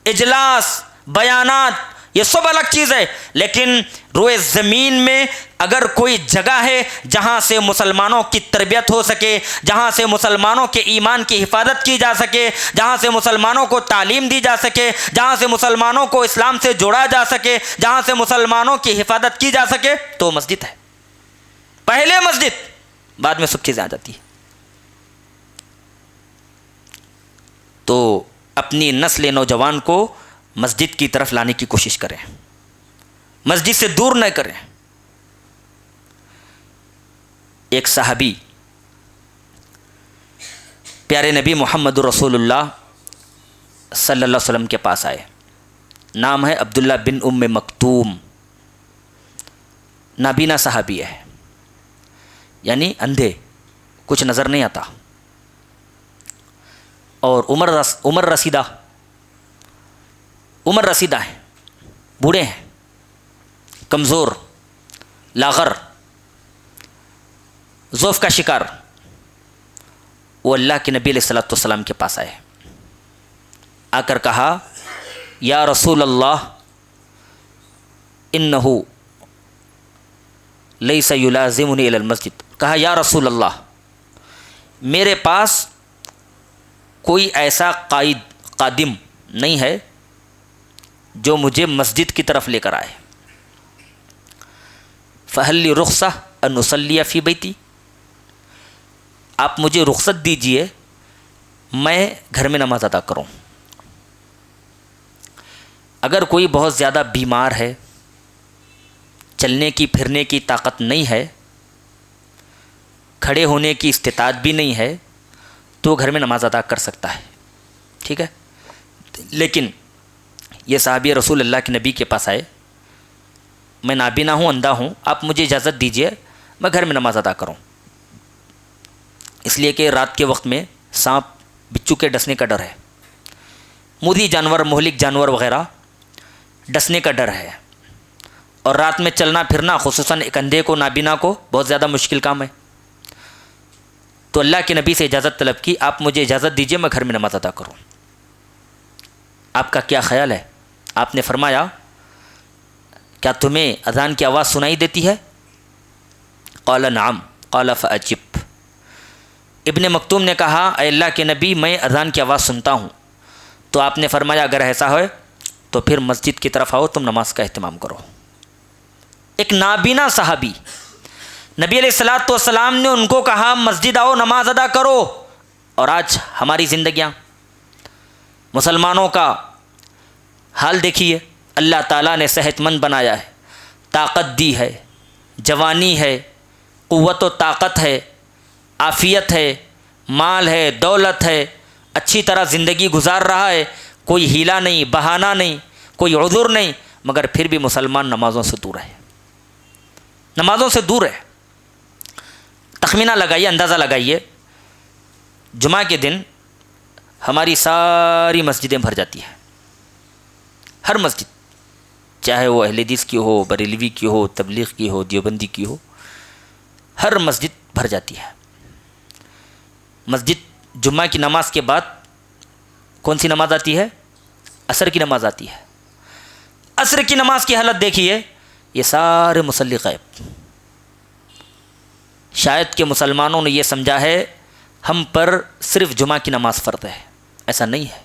اجلاس، بیانات، یہ سب الگ چیز ہے، لیکن روئے زمین میں اگر کوئی جگہ ہے جہاں سے مسلمانوں کی تربیت ہو سکے، جہاں سے مسلمانوں کے ایمان کی حفاظت کی جا سکے، جہاں سے مسلمانوں کو تعلیم دی جا سکے، جہاں سے مسلمانوں کو اسلام سے جوڑا جا سکے، جہاں سے مسلمانوں کی حفاظت کی جا سکے، تو مسجد ہے۔ پہلے مسجد، بعد میں سب چیزیں آ جاتی ہیں۔ تو اپنی نسل نوجوان کو مسجد کی طرف لانے کی کوشش کریں، مسجد سے دور نہ کریں۔ ایک صحابی پیارے نبی محمد رسول اللہ صلی اللہ علیہ وسلم کے پاس آئے، نام ہے عبداللہ بن ام مکتوم، نابینا صحابی ہے، یعنی اندھے، کچھ نظر نہیں آتا، اور عمر رسیدہ ہیں، بوڑھے ہیں، کمزور، لاغر، ضعف کا شکار۔ وہ اللہ کے نبی علیہ الصلوۃ والسلام کے پاس آئے، آ کر کہا یا رسول اللہ انہ لیس یلازمنی الی المسجد، کہا یا رسول اللہ میرے پاس کوئی ایسا قادم نہیں ہے جو مجھے مسجد کی طرف لے کر آئے، فہل لی رخصہ ان اصلی فی بیتی، آپ مجھے رخصت دیجئے میں گھر میں نماز ادا کروں۔ اگر کوئی بہت زیادہ بیمار ہے، چلنے کی پھرنے کی طاقت نہیں ہے، کھڑے ہونے کی استطاعت بھی نہیں ہے تو وہ گھر میں نماز ادا کر سکتا ہے، ٹھیک ہے۔ لیکن یہ صحابی رسول اللہ کے نبی کے پاس آئے، میں نابینا ہوں، اندھا ہوں، آپ مجھے اجازت دیجئے میں گھر میں نماز ادا کروں، اس لیے کہ رات کے وقت میں سانپ بچھو کے ڈسنے کا ڈر ہے، مودی جانور، مہلک جانور وغیرہ ڈسنے کا ڈر ہے، اور رات میں چلنا پھرنا خصوصاً ایک اندھے کو، نابینا کو بہت زیادہ مشکل کام ہے۔ تو اللہ کے نبی سے اجازت طلب کی، آپ مجھے اجازت دیجئے میں گھر میں نماز ادا کروں، آپ کا کیا خیال ہے؟ آپ نے فرمایا کیا تمہیں اذان کی آواز سنائی دیتی ہے؟ قال نعم قال فاجب۔ ابن مکتوم نے کہا اے اللہ کے نبی میں اذان کی آواز سنتا ہوں۔ تو آپ نے فرمایا اگر ایسا ہے تو پھر مسجد کی طرف آؤ، تم نماز کا اہتمام کرو۔ ایک نابینا صحابی، نبی علیہ الصلوۃ والسلام نے ان کو کہا مسجد آؤ نماز ادا کرو، اور آج ہماری زندگیاں، مسلمانوں کا حال دیکھیے، اللہ تعالیٰ نے صحت مند بنایا ہے، طاقت دی ہے، جوانی ہے، قوت و طاقت ہے، عافیت ہے، مال ہے، دولت ہے، اچھی طرح زندگی گزار رہا ہے، کوئی ہیلا نہیں، بہانہ نہیں، کوئی عذر نہیں، مگر پھر بھی مسلمان نمازوں سے دور ہے، نمازوں سے دور ہے۔ تخمینہ لگائیے، اندازہ لگائیے، جمعہ کے دن ہماری ساری مسجدیں بھر جاتی ہیں، ہر مسجد، چاہے وہ اہل حدیث کی ہو، بریلوی کی ہو، تبلیغ کی ہو، دیوبندی کی ہو، ہر مسجد بھر جاتی ہے۔ مسجد جمعہ کی نماز کے بعد کون سی نماز آتی ہے؟ عصر کی نماز آتی ہے۔ عصر کی نماز کی حالت دیکھیے، یہ سارے مصلی غائب۔ شاید کہ مسلمانوں نے یہ سمجھا ہے ہم پر صرف جمعہ کی نماز فرض ہے، ایسا نہیں ہے۔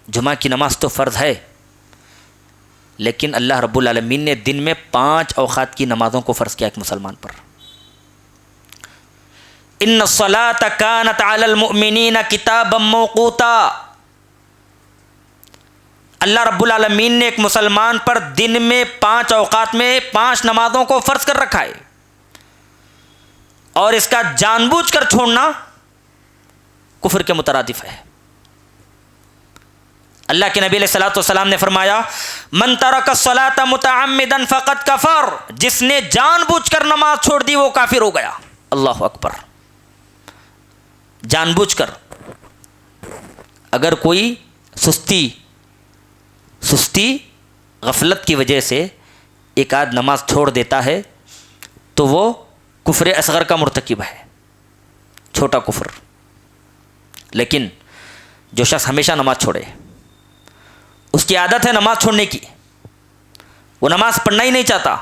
جمعہ کی نماز تو فرض ہے، لیکن اللہ رب العالمین نے دن میں 5 اوقات کی نمازوں کو فرض کیا ایک مسلمان پر۔ ان الصلاۃ کانت علی المؤمنین کتابا موقوتا، اللہ رب العالمین نے ایک مسلمان پر دن میں 5 اوقات میں 5 نمازوں کو فرض کر رکھا ہے، اور اس کا جان بوجھ کر چھوڑنا کفر کے مترادف ہے۔ اللہ کے نبی علیہ الصلوۃ والسلام نے فرمایا من ترک الصلاۃ متعمدا فقد کفر، جس نے جان بوجھ کر نماز چھوڑ دی وہ کافر ہو گیا۔ اللہ اکبر، جان بوجھ کر۔ اگر کوئی سستی غفلت کی وجہ سے ایک آدھ نماز چھوڑ دیتا ہے تو وہ کفر اصغر کا مرتکب ہے، چھوٹا کفر۔ لیکن جو شخص ہمیشہ نماز چھوڑے، اس کی عادت ہے نماز چھوڑنے کی، وہ نماز پڑھنا ہی نہیں چاہتا،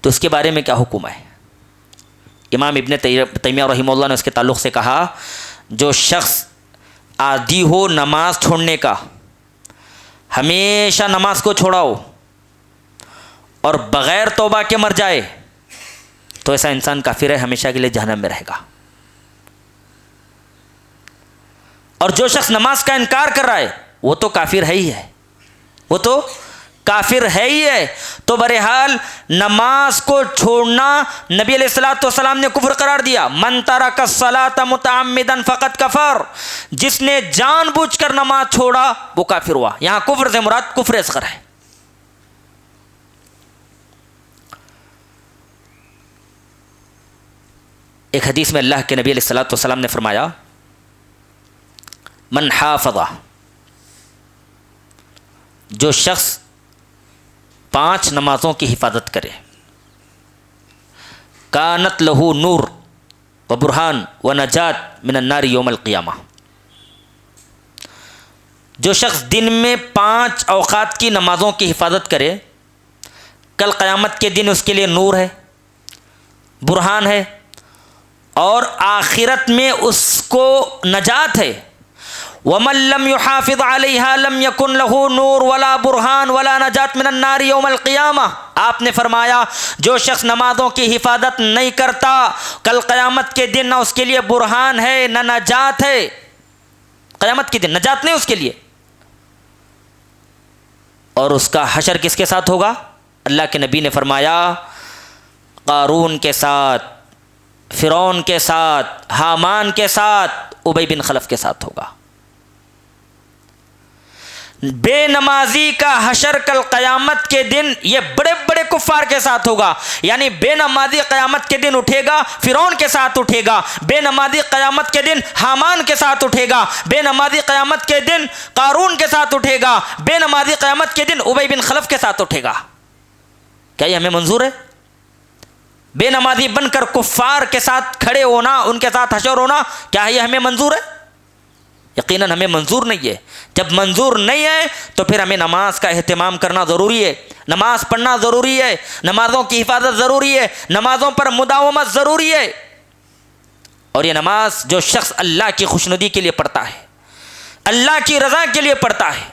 تو اس کے بارے میں کیا حکم ہے؟ امام ابن تیمیہ رحمہ اللہ نے اس کے تعلق سے کہا جو شخص عادی ہو نماز چھوڑنے کا، ہمیشہ نماز کو چھوڑاؤ اور بغیر توبہ کے مر جائے تو ایسا انسان کافر ہے، ہمیشہ کے لیے جہنم میں رہے گا۔ اور جو شخص نماز کا انکار کر رہا ہے وہ تو کافر ہے ہی ہے، وہ تو کافر ہے ہی ہے۔ تو بہرحال نماز کو چھوڑنا نبی علیہ الصلوۃ والسلام نے کفر قرار دیا۔ من ترک الصلاۃ متعمدا فقد کفر، جس نے جان بوجھ کر نماز چھوڑا وہ کافر ہوا۔ یہاں کفر سے مراد کفر اصغر ہے۔ ایک حدیث میں اللہ کے نبی علیہ الصلوۃ والسلام نے فرمایا من حافظ، جو شخص 5 نمازوں کی حفاظت کرے، کانت لہو نور و برہان و نجات من النار یوم القیامہ، جو شخص دن میں 5 اوقات کی نمازوں کی حفاظت کرے کل قیامت کے دن اس کے لیے نور ہے، برہان ہے، اور آخرت میں اس کو نجات ہے۔ وَمَن لَّمْ يُحَافِظْ عَلَيْهَا لَمْ يَكُنْ لَهُ نُورٌ وَلَا بُرْهَانٌ وَلَا نَجَاةٌ مِنَ النَّارِ يَوْمَ الْقِيَامَةِ۔ آپ نے فرمایا جو شخص نمازوں کی حفاظت نہیں کرتا کل قیامت کے دن نہ اس کے لیے برہان ہے نہ نجات ہے، قیامت کے دن نجات نہیں اس کے لیے، اور اس کا حشر کس کے ساتھ ہوگا؟ اللہ کے نبی نے فرمایا قارون کے ساتھ، فرعون کے ساتھ، حامان کے ساتھ، ابی بن خلف کے ساتھ ہوگا۔ بے نمازی کا حشر کل قیامت کے دن یہ بڑے بڑے کفار کے ساتھ ہوگا، یعنی بے نمازی قیامت کے دن اٹھے گا، فرعون کے ساتھ اٹھے گا، بے نمازی قیامت کے دن حامان کے ساتھ اٹھے گا، بے نمازی قیامت کے دن قارون کے ساتھ اٹھے گا، بے نمازی قیامت کے دن ابی بن خلف کے ساتھ اٹھے گا۔ کیا یہ ہمیں منظور ہے؟ بے نمازی بن کر کفار کے ساتھ کھڑے ہونا، ان کے ساتھ حشر ہونا، کیا یہ ہمیں منظور ہے؟ یقیناً ہمیں منظور نہیں ہے۔ جب منظور نہیں ہے تو پھر ہمیں نماز کا اہتمام کرنا ضروری ہے، نماز پڑھنا ضروری ہے، نمازوں کی حفاظت ضروری ہے، نمازوں پر مداومت ضروری ہے۔ اور یہ نماز جو شخص اللہ کی خوشنودی کے لیے پڑھتا ہے، اللہ کی رضا کے لیے پڑھتا ہے،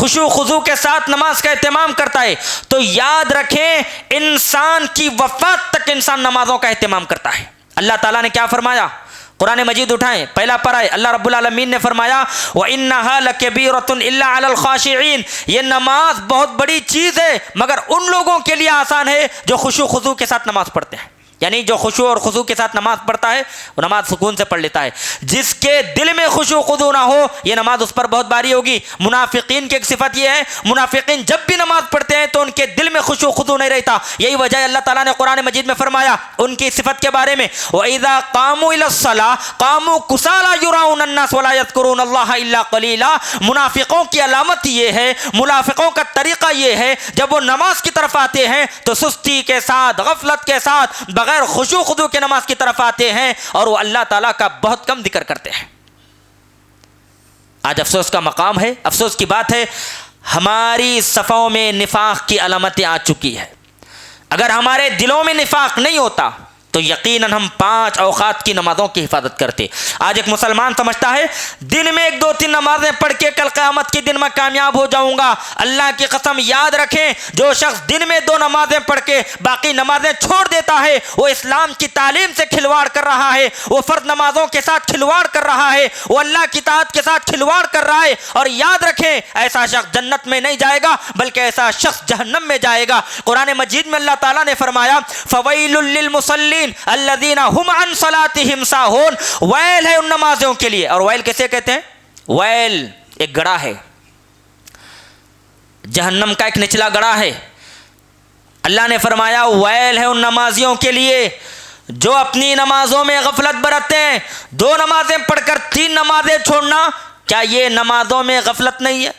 خشوع خضوع کے ساتھ نماز کا اہتمام کرتا ہے، تو یاد رکھیں انسان کی وفات تک انسان نمازوں کا اہتمام کرتا ہے۔ اللہ تعالیٰ نے کیا فرمایا؟ قرآن مجید اٹھائیں، پہلا پارہ، اللہ رب العالمین نے فرمایا وَإِنَّهَا لَكَبِيرَةٌ إِلَّا عَلَى الْخَاشِعِينَ، یہ نماز بہت بڑی چیز ہے مگر ان لوگوں کے لیے آسان ہے جو خشوع خضوع کے ساتھ نماز پڑھتے ہیں۔ یعنی جو خشوع اور خضوع کے ساتھ نماز پڑھتا ہے وہ نماز سکون سے پڑھ لیتا ہے۔ جس کے دل میں خشوع خضوع نہ ہو یہ نماز اس پر بہت بھاری ہوگی۔ منافقین کی ایک صفت یہ ہے، منافقین جب بھی نماز پڑھتے ہیں تو ان کے دل میں خشوع خضوع نہیں رہتا۔ یہی وجہ ہے اللہ تعالیٰ نے قرآن مجید میں فرمایا ان کی صفت کے بارے میں وَإِذَا قَامُوا إِلَى الصَّلَاةِ قَامُوا كُسَالَىٰ يُرَاءُونَ النَّاسَ وَلَا يَذْكُرُونَ اللَّهَ إِلَّا قَلِيلًا۔ منافقوں کی علامت یہ ہے، منافقوں کا طریقہ یہ ہے، جب وہ نماز کی طرف آتے ہیں تو سستی کے ساتھ، غفلت کے ساتھ، بغیر خشوع خضوع کے نماز کی طرف آتے ہیں اور وہ اللہ تعالیٰ کا بہت کم ذکر کرتے ہیں۔ آج افسوس کا مقام ہے، افسوس کی بات ہے، ہماری صفوں میں نفاق کی علامتیں آ چکی ہے۔ اگر ہمارے دلوں میں نفاق نہیں ہوتا تو یقیناً ہم 5 اوقات کی نمازوں کی حفاظت کرتے۔ آج ایک مسلمان سمجھتا ہے دن میں 1-2-3 نمازیں پڑھ کے کل قیامت کے دن میں کامیاب ہو جاؤں گا۔ اللہ کی قسم یاد رکھیں، جو شخص دن میں 2 نمازیں پڑھ کے باقی نمازیں چھوڑ دیتا ہے وہ اسلام کی تعلیم سے کھلواڑ کر رہا ہے، وہ فرض نمازوں کے ساتھ کھلواڑ کر رہا ہے، وہ اللہ کی اطاعت کے ساتھ کھلواڑ کر رہا ہے۔ اور یاد رکھیں ایسا شخص جنت میں نہیں جائے گا بلکہ ایسا شخص جہنم میں جائے گا۔ قرآن مجید میں اللہ تعالیٰ نے فرمایا فَوَيْلٌ لِّلْمُصَلِّينَ الذین هم عن صلاتهم ساہون، ویل ہے ان نمازوں کے لیے۔ اور ویل کیسے کہتے ہیں؟ ویل ایک گڑھا ہے، جہنم کا ایک نچلا گڑھا ہے۔ اللہ نے فرمایا ویل ہے ان نمازیوں کے لیے جو اپنی نمازوں میں غفلت برتتے ہیں۔ 2 نمازیں پڑھ کر 3 نمازیں چھوڑنا، کیا یہ نمازوں میں غفلت نہیں ہے؟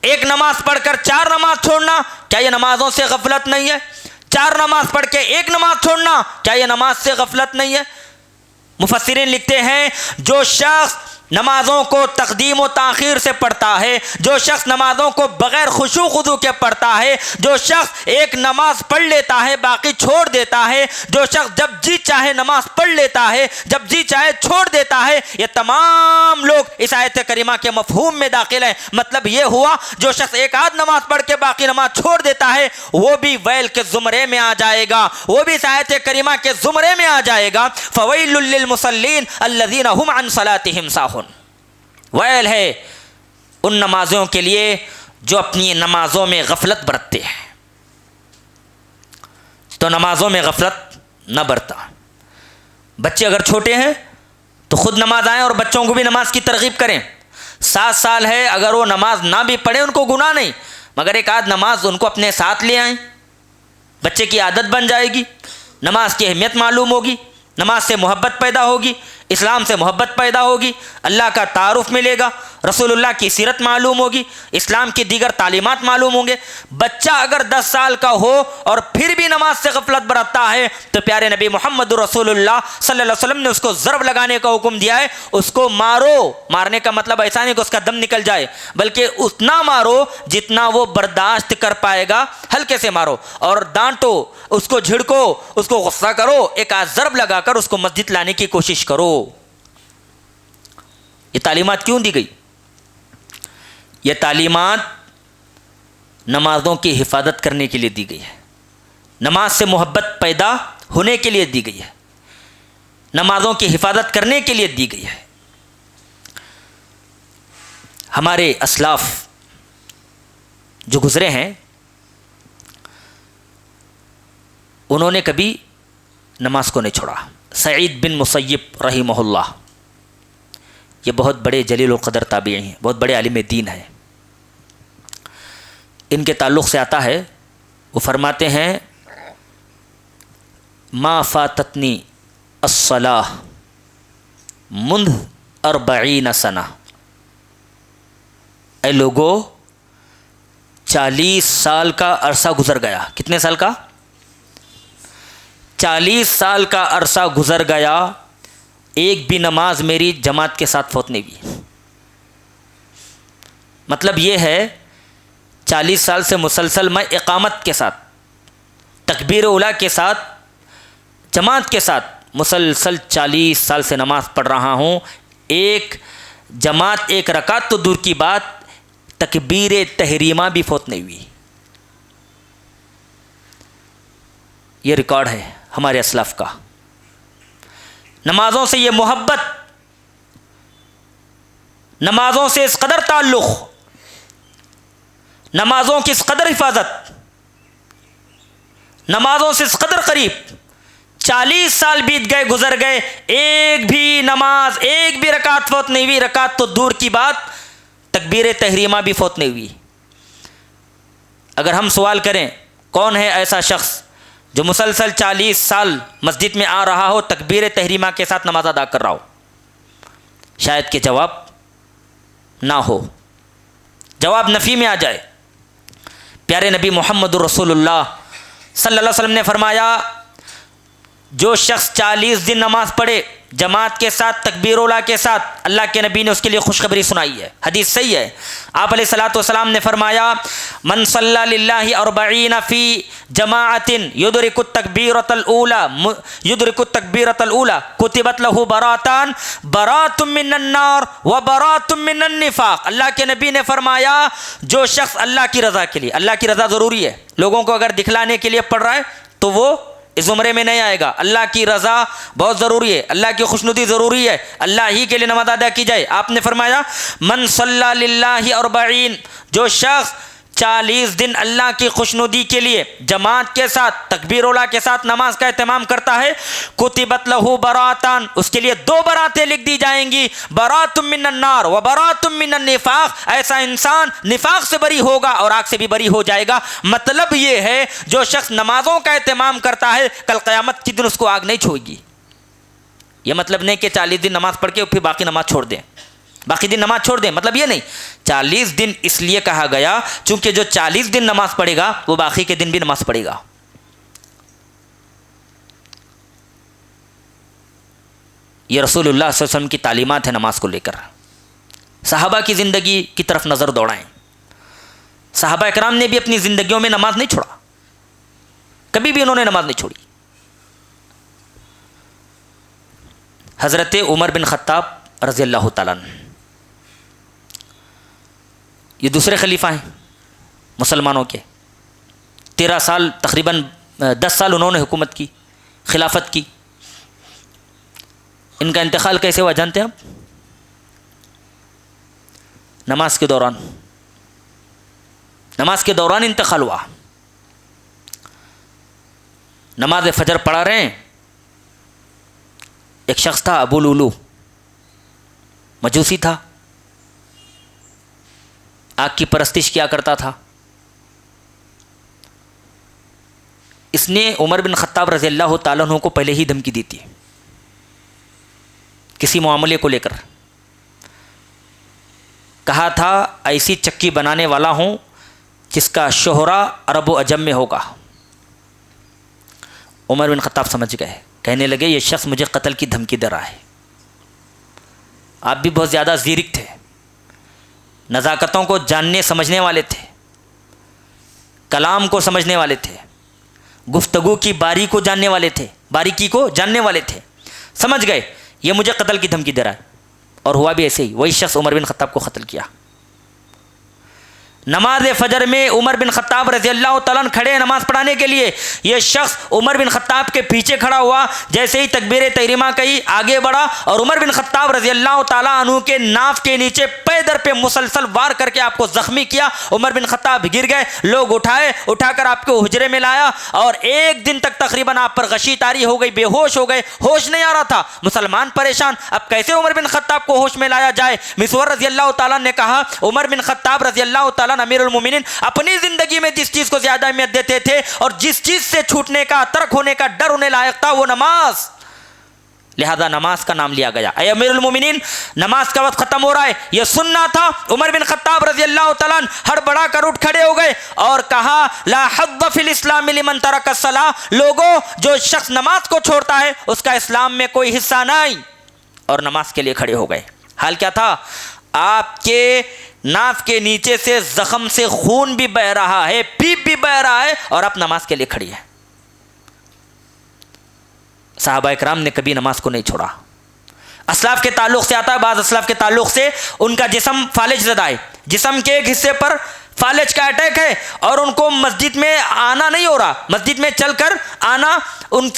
1 نماز پڑھ کر 4 نماز چھوڑنا، کیا یہ نمازوں سے غفلت نہیں ہے؟ 4 نماز پڑھ کے 1 نماز چھوڑنا، کیا یہ نماز سے غفلت نہیں ہے؟ مفسرین لکھتے ہیں جو شخص نمازوں کو تقدیم و تاخیر سے پڑھتا ہے، جو شخص نمازوں کو بغیر خشوع خضوع کے پڑھتا ہے، جو شخص 1 نماز پڑھ لیتا ہے باقی چھوڑ دیتا ہے، جو شخص جب جی چاہے نماز پڑھ لیتا ہے جب جی چاہے چھوڑ دیتا ہے، یہ تمام لوگ اس آیت کریمہ کے مفہوم میں داخل ہیں۔ مطلب یہ ہوا جو شخص 1 آدھ نماز پڑھ کے باقی نماز چھوڑ دیتا ہے وہ بھی ویل کے زمرے میں آ جائے گا، وہ بھی اس آیت کریمہ کے زمرے میں آ جائے گا۔ فَوَيْلٌ لِّلْمُصَلِّينَ الَّذِينَ هُمْ عَنْ صَلَاتِهِمْ سَاهُونَ، ویل ہے ان نمازوں کے لیے جو اپنی نمازوں میں غفلت برتتے ہیں۔ تو نمازوں میں غفلت نہ برتا۔ بچے اگر چھوٹے ہیں تو خود نماز آئیں اور بچوں کو بھی نماز کی ترغیب کریں۔ 7 سال ہے اگر وہ نماز نہ بھی پڑھیں ان کو گناہ نہیں، مگر 1 آدھ نماز ان کو اپنے ساتھ لے آئیں، بچے کی عادت بن جائے گی، نماز کی اہمیت معلوم ہوگی، نماز سے محبت پیدا ہوگی، اسلام سے محبت پیدا ہوگی، اللہ کا تعارف ملے گا، رسول اللہ کی سیرت معلوم ہوگی، اسلام کی دیگر تعلیمات معلوم ہوں گے۔ بچہ اگر 10 سال کا ہو اور پھر بھی نماز سے غفلت برتتا ہے تو پیارے نبی محمد رسول اللہ صلی اللہ علیہ وسلم نے اس کو ضرب لگانے کا حکم دیا ہے۔ اس کو مارو، مارنے کا مطلب ایسا نہیں کہ اس کا دم نکل جائے، بلکہ اتنا مارو جتنا وہ برداشت کر پائے گا، ہلکے سے مارو اور ڈانٹو، اس کو جھڑکو، اس کو غصہ کرو، 1 آدھ ضرب لگا کر اس کو مسجد لانے کی کوشش کرو۔ یہ تعلیمات کیوں دی گئی؟ یہ تعلیمات نمازوں کی حفاظت کرنے کے لیے دی گئی ہے، نماز سے محبت پیدا ہونے کے لیے دی گئی ہے، نمازوں کی حفاظت کرنے کے لیے دی گئی ہے۔ ہمارے اسلاف جو گزرے ہیں انہوں نے کبھی نماز کو نہیں چھوڑا۔ سعید بن مسیب رحمہ اللہ، یہ بہت بڑے جلیل القدر تابعی ہیں، بہت بڑے عالم دین ہیں۔ ان کے تعلق سے آتا ہے، وہ فرماتے ہیں ما فاتتنی الصلاۃ منذ 40 سنہ، اے لوگو 40 سال کا عرصہ گزر گیا۔ کتنے سال کا؟ 40 سال کا عرصہ گزر گیا، ایک بھی نماز میری جماعت کے ساتھ فوت نہیں ہوئی۔ مطلب یہ ہے 40 سال سے مسلسل میں اقامت کے ساتھ، تکبیر اولیٰ کے ساتھ، جماعت کے ساتھ مسلسل 40 سال سے نماز پڑھ رہا ہوں، ایک جماعت ایک رکعت تو دور کی بات، تکبیر تحریمہ بھی فوت نہیں ہوئی۔ یہ ریکارڈ ہے ہمارے اسلاف کا۔ نمازوں سے یہ محبت، نمازوں سے اس قدر تعلق، نمازوں کی اس قدر حفاظت، نمازوں سے اس قدر قریب، 40 سال بیت گئے، گزر گئے، ایک بھی نماز، ایک بھی رکعت فوت نہیں ہوئی۔ رکعت تو دور کی بات، تکبیر تحریمہ بھی فوت نہیں ہوئی۔ اگر ہم سوال کریں کون ہے ایسا شخص جو مسلسل 40 سال مسجد میں آ رہا ہو، تکبیر تحریمہ کے ساتھ نماز ادا کر رہا ہو، شاید کہ جواب نہ ہو، جواب نفی میں آ جائے۔ پیارے نبی محمد رسول اللہ صلی اللہ علیہ وسلم نے فرمایا، جو شخص 40 دن نماز پڑھے جماعت کے ساتھ، تکبیر اولیٰ کے ساتھ، اللہ کے نبی نے اس کے لیے خوشخبری سنائی ہے، حدیث صحیح ہے۔ آپ علیہ الصلوۃ والسلام نے فرمایا، من صلی للہ 40 فی جماعت یدرک التکبیرۃ الاولیٰ کتبت لہ براءتان، براءۃ من النار و براءۃ من النفاق۔ اللہ کے نبی نے فرمایا، جو شخص اللہ کی رضا کے لیے، اللہ کی رضا ضروری ہے، لوگوں کو اگر دکھلانے کے لیے پڑھ رہا ہے تو وہ اس زمرے میں نہیں آئے گا۔ اللہ کی رضا بہت ضروری ہے، اللہ کی خوشنودی ضروری ہے، اللہ ہی کے لیے نماز ادا کی جائے۔ آپ نے فرمایا، من صلی للہ 40، جو شخص 40 دن اللہ کی خوشنودی کے لیے جماعت کے ساتھ، تکبیر اولیٰ کے ساتھ نماز کا اہتمام کرتا ہے، کتبت لہ براءتان، اس کے لیے 2 براتیں لکھ دی جائیں گی، براءۃ من النار و براءۃ من النفاق۔ ایسا انسان نفاق سے بری ہوگا اور آگ سے بھی بری ہو جائے گا۔ مطلب یہ ہے، جو شخص نمازوں کا اہتمام کرتا ہے، کل قیامت کے دن اس کو آگ نہیں چھوئے گی۔ یہ مطلب نہیں کہ 40 دن نماز پڑھ کے پھر باقی نماز چھوڑ دیں، باقی دن نماز چھوڑ دیں، مطلب یہ نہیں۔ 40 دن اس لیے کہا گیا چونکہ جو 40 دن نماز پڑھے گا وہ باقی کے دن بھی نماز پڑھے گا۔ یہ رسول اللہ صلی اللہ علیہ وسلم کی تعلیمات ہیں نماز کو لے کر۔ صحابہ کی زندگی کی طرف نظر دوڑائیں۔ صحابہ اکرام نے بھی اپنی زندگیوں میں نماز نہیں چھوڑا، کبھی بھی انہوں نے نماز نہیں چھوڑی۔ حضرت عمر بن خطاب رضی اللہ تعالیٰ عنہ، یہ دوسرے خلیفہ ہیں مسلمانوں کے، 13 سال تقریباً 10 سال انہوں نے حکومت کی، خلافت کی۔ ان کا انتقال کیسے ہوا جانتے ہیں آپ؟ نماز کے دوران انتقال ہوا۔ نماز فجر پڑھا رہے ہیں، ایک شخص تھا ابو لولو، مجوسی تھا، آگ کی پرستش کیا کرتا تھا۔ اس نے عمر بن خطاب رضی اللہ تعالیٰ عنہ کو پہلے ہی دھمکی دی تھی کسی معاملے کو لے کر، کہا تھا ایسی چکی بنانے والا ہوں جس کا شہرہ عرب و عجم میں ہوگا۔ عمر بن خطاب سمجھ گئے، کہنے لگے یہ شخص مجھے قتل کی دھمکی دے رہا ہے۔ آپ بھی بہت زیادہ زیرک تھے، نزاکتوں کو جاننے سمجھنے والے تھے، کلام کو سمجھنے والے تھے، گفتگو کی باریکی کو جاننے والے تھے۔ سمجھ گئے یہ مجھے قتل کی دھمکی دے رہا ہے، اور ہوا بھی ایسے ہی، وہی شخص عمر بن خطاب کو قتل کیا۔ نماز فجر میں عمر بن خطاب رضی اللہ تعالیٰ عنہ کھڑے نماز پڑھانے کے لیے، یہ شخص عمر بن خطاب کے پیچھے کھڑا ہوا، جیسے ہی تکبیر تحریمہ کہی آگے بڑھا اور عمر بن خطاب رضی اللہ تعالیٰ عنہ کے ناف کے نیچے پیر ادھر پہ مسلسل وار کر کے آپ کو زخمی کیا. عمر بن خطاب گر گئے, لوگ اٹھا کر آپ کو حجرے میں لایا, اور ایک دن تک تقریباً آپ پر غشی طاری ہو گئی, بے ہوش ہو گئے, ہوش نہیں آ رہا تھا. مسلمان پریشان, اب کیسے عمر بن خطاب کو ہوش میں لایا جائے. مسور رضی اللہ تعالیٰ نے کہا, عمر بن خطاب رضی اللہ تعالیٰ امیر المومنین اپنی زندگی میں جس چیز کو زیادہ اہمیت دیتے تھے اور جس چیز سے چھوٹنے کا, ترک ہونے کا ڈر انہیں لائق تھا, وہ نماز. لہذا نماز کا نام لیا گیا. اے امیر المومنین, نماز کا وقت ختم ہو رہا ہے, یہ سننا تھا. عمر بن خطاب رضی اللہ تعالیٰ ہڑبڑا کر اٹھ کھڑے ہو گئے اور کہا, لا حظ فی الاسلام لمن ترک الصلاۃ, لوگوں جو شخص نماز کو چھوڑتا ہے اس کا اسلام میں کوئی حصہ نہیں. اور نماز کے لیے کھڑے ہو گئے. حال کیا تھا, آپ کے ناف کے نیچے سے زخم سے خون بھی بہ رہا ہے, پیپ بھی بہ رہا ہے, اور آپ نماز کے لیے کھڑی ہے. صحابہ اکرام نے کبھی نماز کو نہیں چھوڑا. اسلاف کے تعلق سے آتا ہے, بعض اسلاف کے تعلق سے ان کا جسم فالج زدہ ہے, جسم کے ایک حصے پر فالج کا اٹیک ہے اور ان کو مسجد میں آنا نہیں ہو رہا, مسجد میں چل کر آنا ان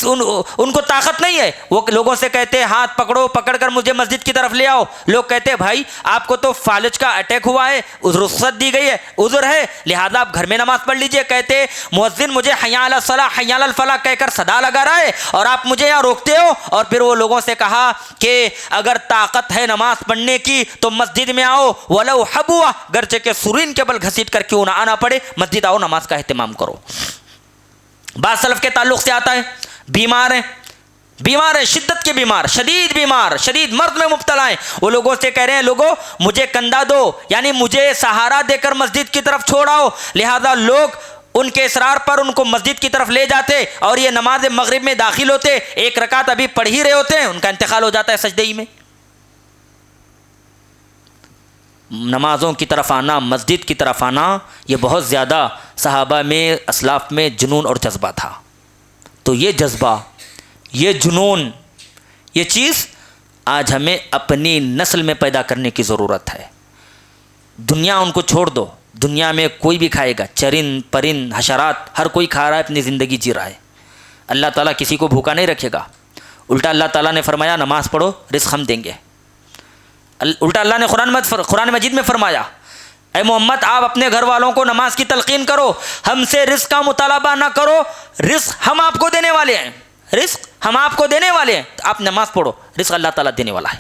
کو طاقت نہیں ہے. وہ لوگوں سے کہتے ہیں ہاتھ پکڑو, پکڑ کر مجھے مسجد کی طرف لے آؤ. لوگ کہتے ہیں بھائی آپ کو تو فالج کا اٹیک ہوا ہے, رخصت دی گئی ہے, عذر ہے, لہذا آپ گھر میں نماز پڑھ لیجئے. کہتے مؤذن مجھے حی علی الصلاۃ حی علی الفلاح کہہ کر صدا لگا رہا ہے اور آپ مجھے یہاں روکتے ہو. اور پھر وہ لوگوں سے کہا کہ اگر طاقت ہے نماز پڑھنے کی تو مسجد میں آؤ, ولو حبوا, گرچہ کے سرین کے بل گھسیٹ کر کیوں نہ آنا پڑے, مسجد آؤ, نماز کا اہتمام کرو. بعض سلف کے تعلق سے آتا ہے, بیمار ہیں, شدت کے بیمار, شدید بیمار, شدید مرض میں مبتلا ہیں. وہ لوگوں سے کہہ رہے ہیں لوگوں مجھے کندھا دو, یعنی مجھے سہارا دے کر مسجد کی طرف چھوڑاؤ. لہذا لوگ ان کے اصرار پر ان کو مسجد کی طرف لے جاتے اور یہ نماز مغرب میں داخل ہوتے, ایک رکعت ابھی پڑھ ہی رہے ہوتے ہیں, ان کا انتقال ہو جاتا ہے سجدے ہی میں. نمازوں کی طرف آنا, مسجد کی طرف آنا, یہ بہت زیادہ صحابہ میں, اسلاف میں جنون اور جذبہ تھا. تو یہ جذبہ, یہ جنون, یہ چیز آج ہمیں اپنی نسل میں پیدا کرنے کی ضرورت ہے. دنیا ان کو چھوڑ دو, دنیا میں کوئی بھی کھائے گا, چرند پرند حشرات ہر کوئی کھا رہا ہے, اپنی زندگی جی رہا ہے. اللہ تعالیٰ کسی کو بھوکا نہیں رکھے گا. الٹا اللہ تعالیٰ نے فرمایا نماز پڑھو, رزق ہم دیں گے. الٹا اللہ نے قرآن مجید میں فرمایا, اے محمد آپ اپنے گھر والوں کو نماز کی تلقین کرو, ہم سے رزق کا مطالبہ نہ کرو, رزق ہم آپ کو دینے والے ہیں, رزق ہم آپ کو دینے والے ہیں, آپ نماز پڑھو, رزق اللہ تعالیٰ دینے والا ہے.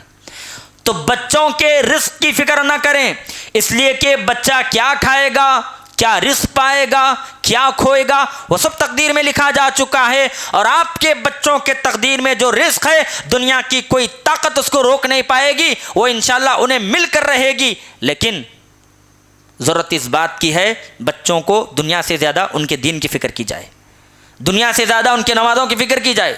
تو بچوں کے رزق کی فکر نہ کریں, اس لیے کہ بچہ کیا کھائے گا, کیا رزق پائے گا, کیا کھوئے گا, وہ سب تقدیر میں لکھا جا چکا ہے. اور آپ کے بچوں کے تقدیر میں جو رزق ہے, دنیا کی کوئی طاقت اس کو روک نہیں پائے گی, وہ انشاءاللہ انہیں مل کر رہے گی. لیکن ضرورت اس بات کی ہے بچوں کو دنیا سے زیادہ ان کے دین کی فکر کی جائے, دنیا سے زیادہ ان کے نمازوں کی فکر کی جائے,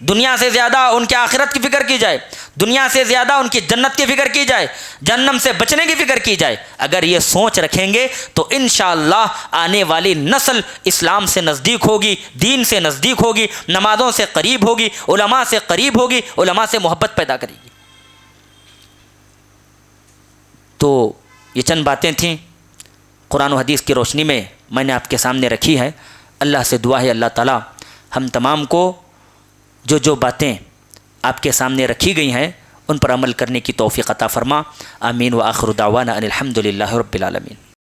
دنیا سے زیادہ ان کے آخرت کی فکر کی جائے, دنیا سے زیادہ ان کی جنت کی فکر کی جائے, جہنم سے بچنے کی فکر کی جائے. اگر یہ سوچ رکھیں گے تو انشاءاللہ آنے والی نسل اسلام سے نزدیک ہوگی, دین سے نزدیک ہوگی, نمازوں سے قریب ہوگی, علماء سے قریب ہوگی, علماء سے محبت پیدا کرے گی. تو یہ چند باتیں تھیں قرآن و حدیث کی روشنی میں نے آپ کے سامنے رکھی ہے. اللہ سے دعا ہے اللہ تعالیٰ ہم تمام کو جو باتیں آپ کے سامنے رکھی گئی ہیں ان پر عمل کرنے کی توفیق عطا فرما. آمین و آخر دعوانا ان الحمد للہ رب العالمین.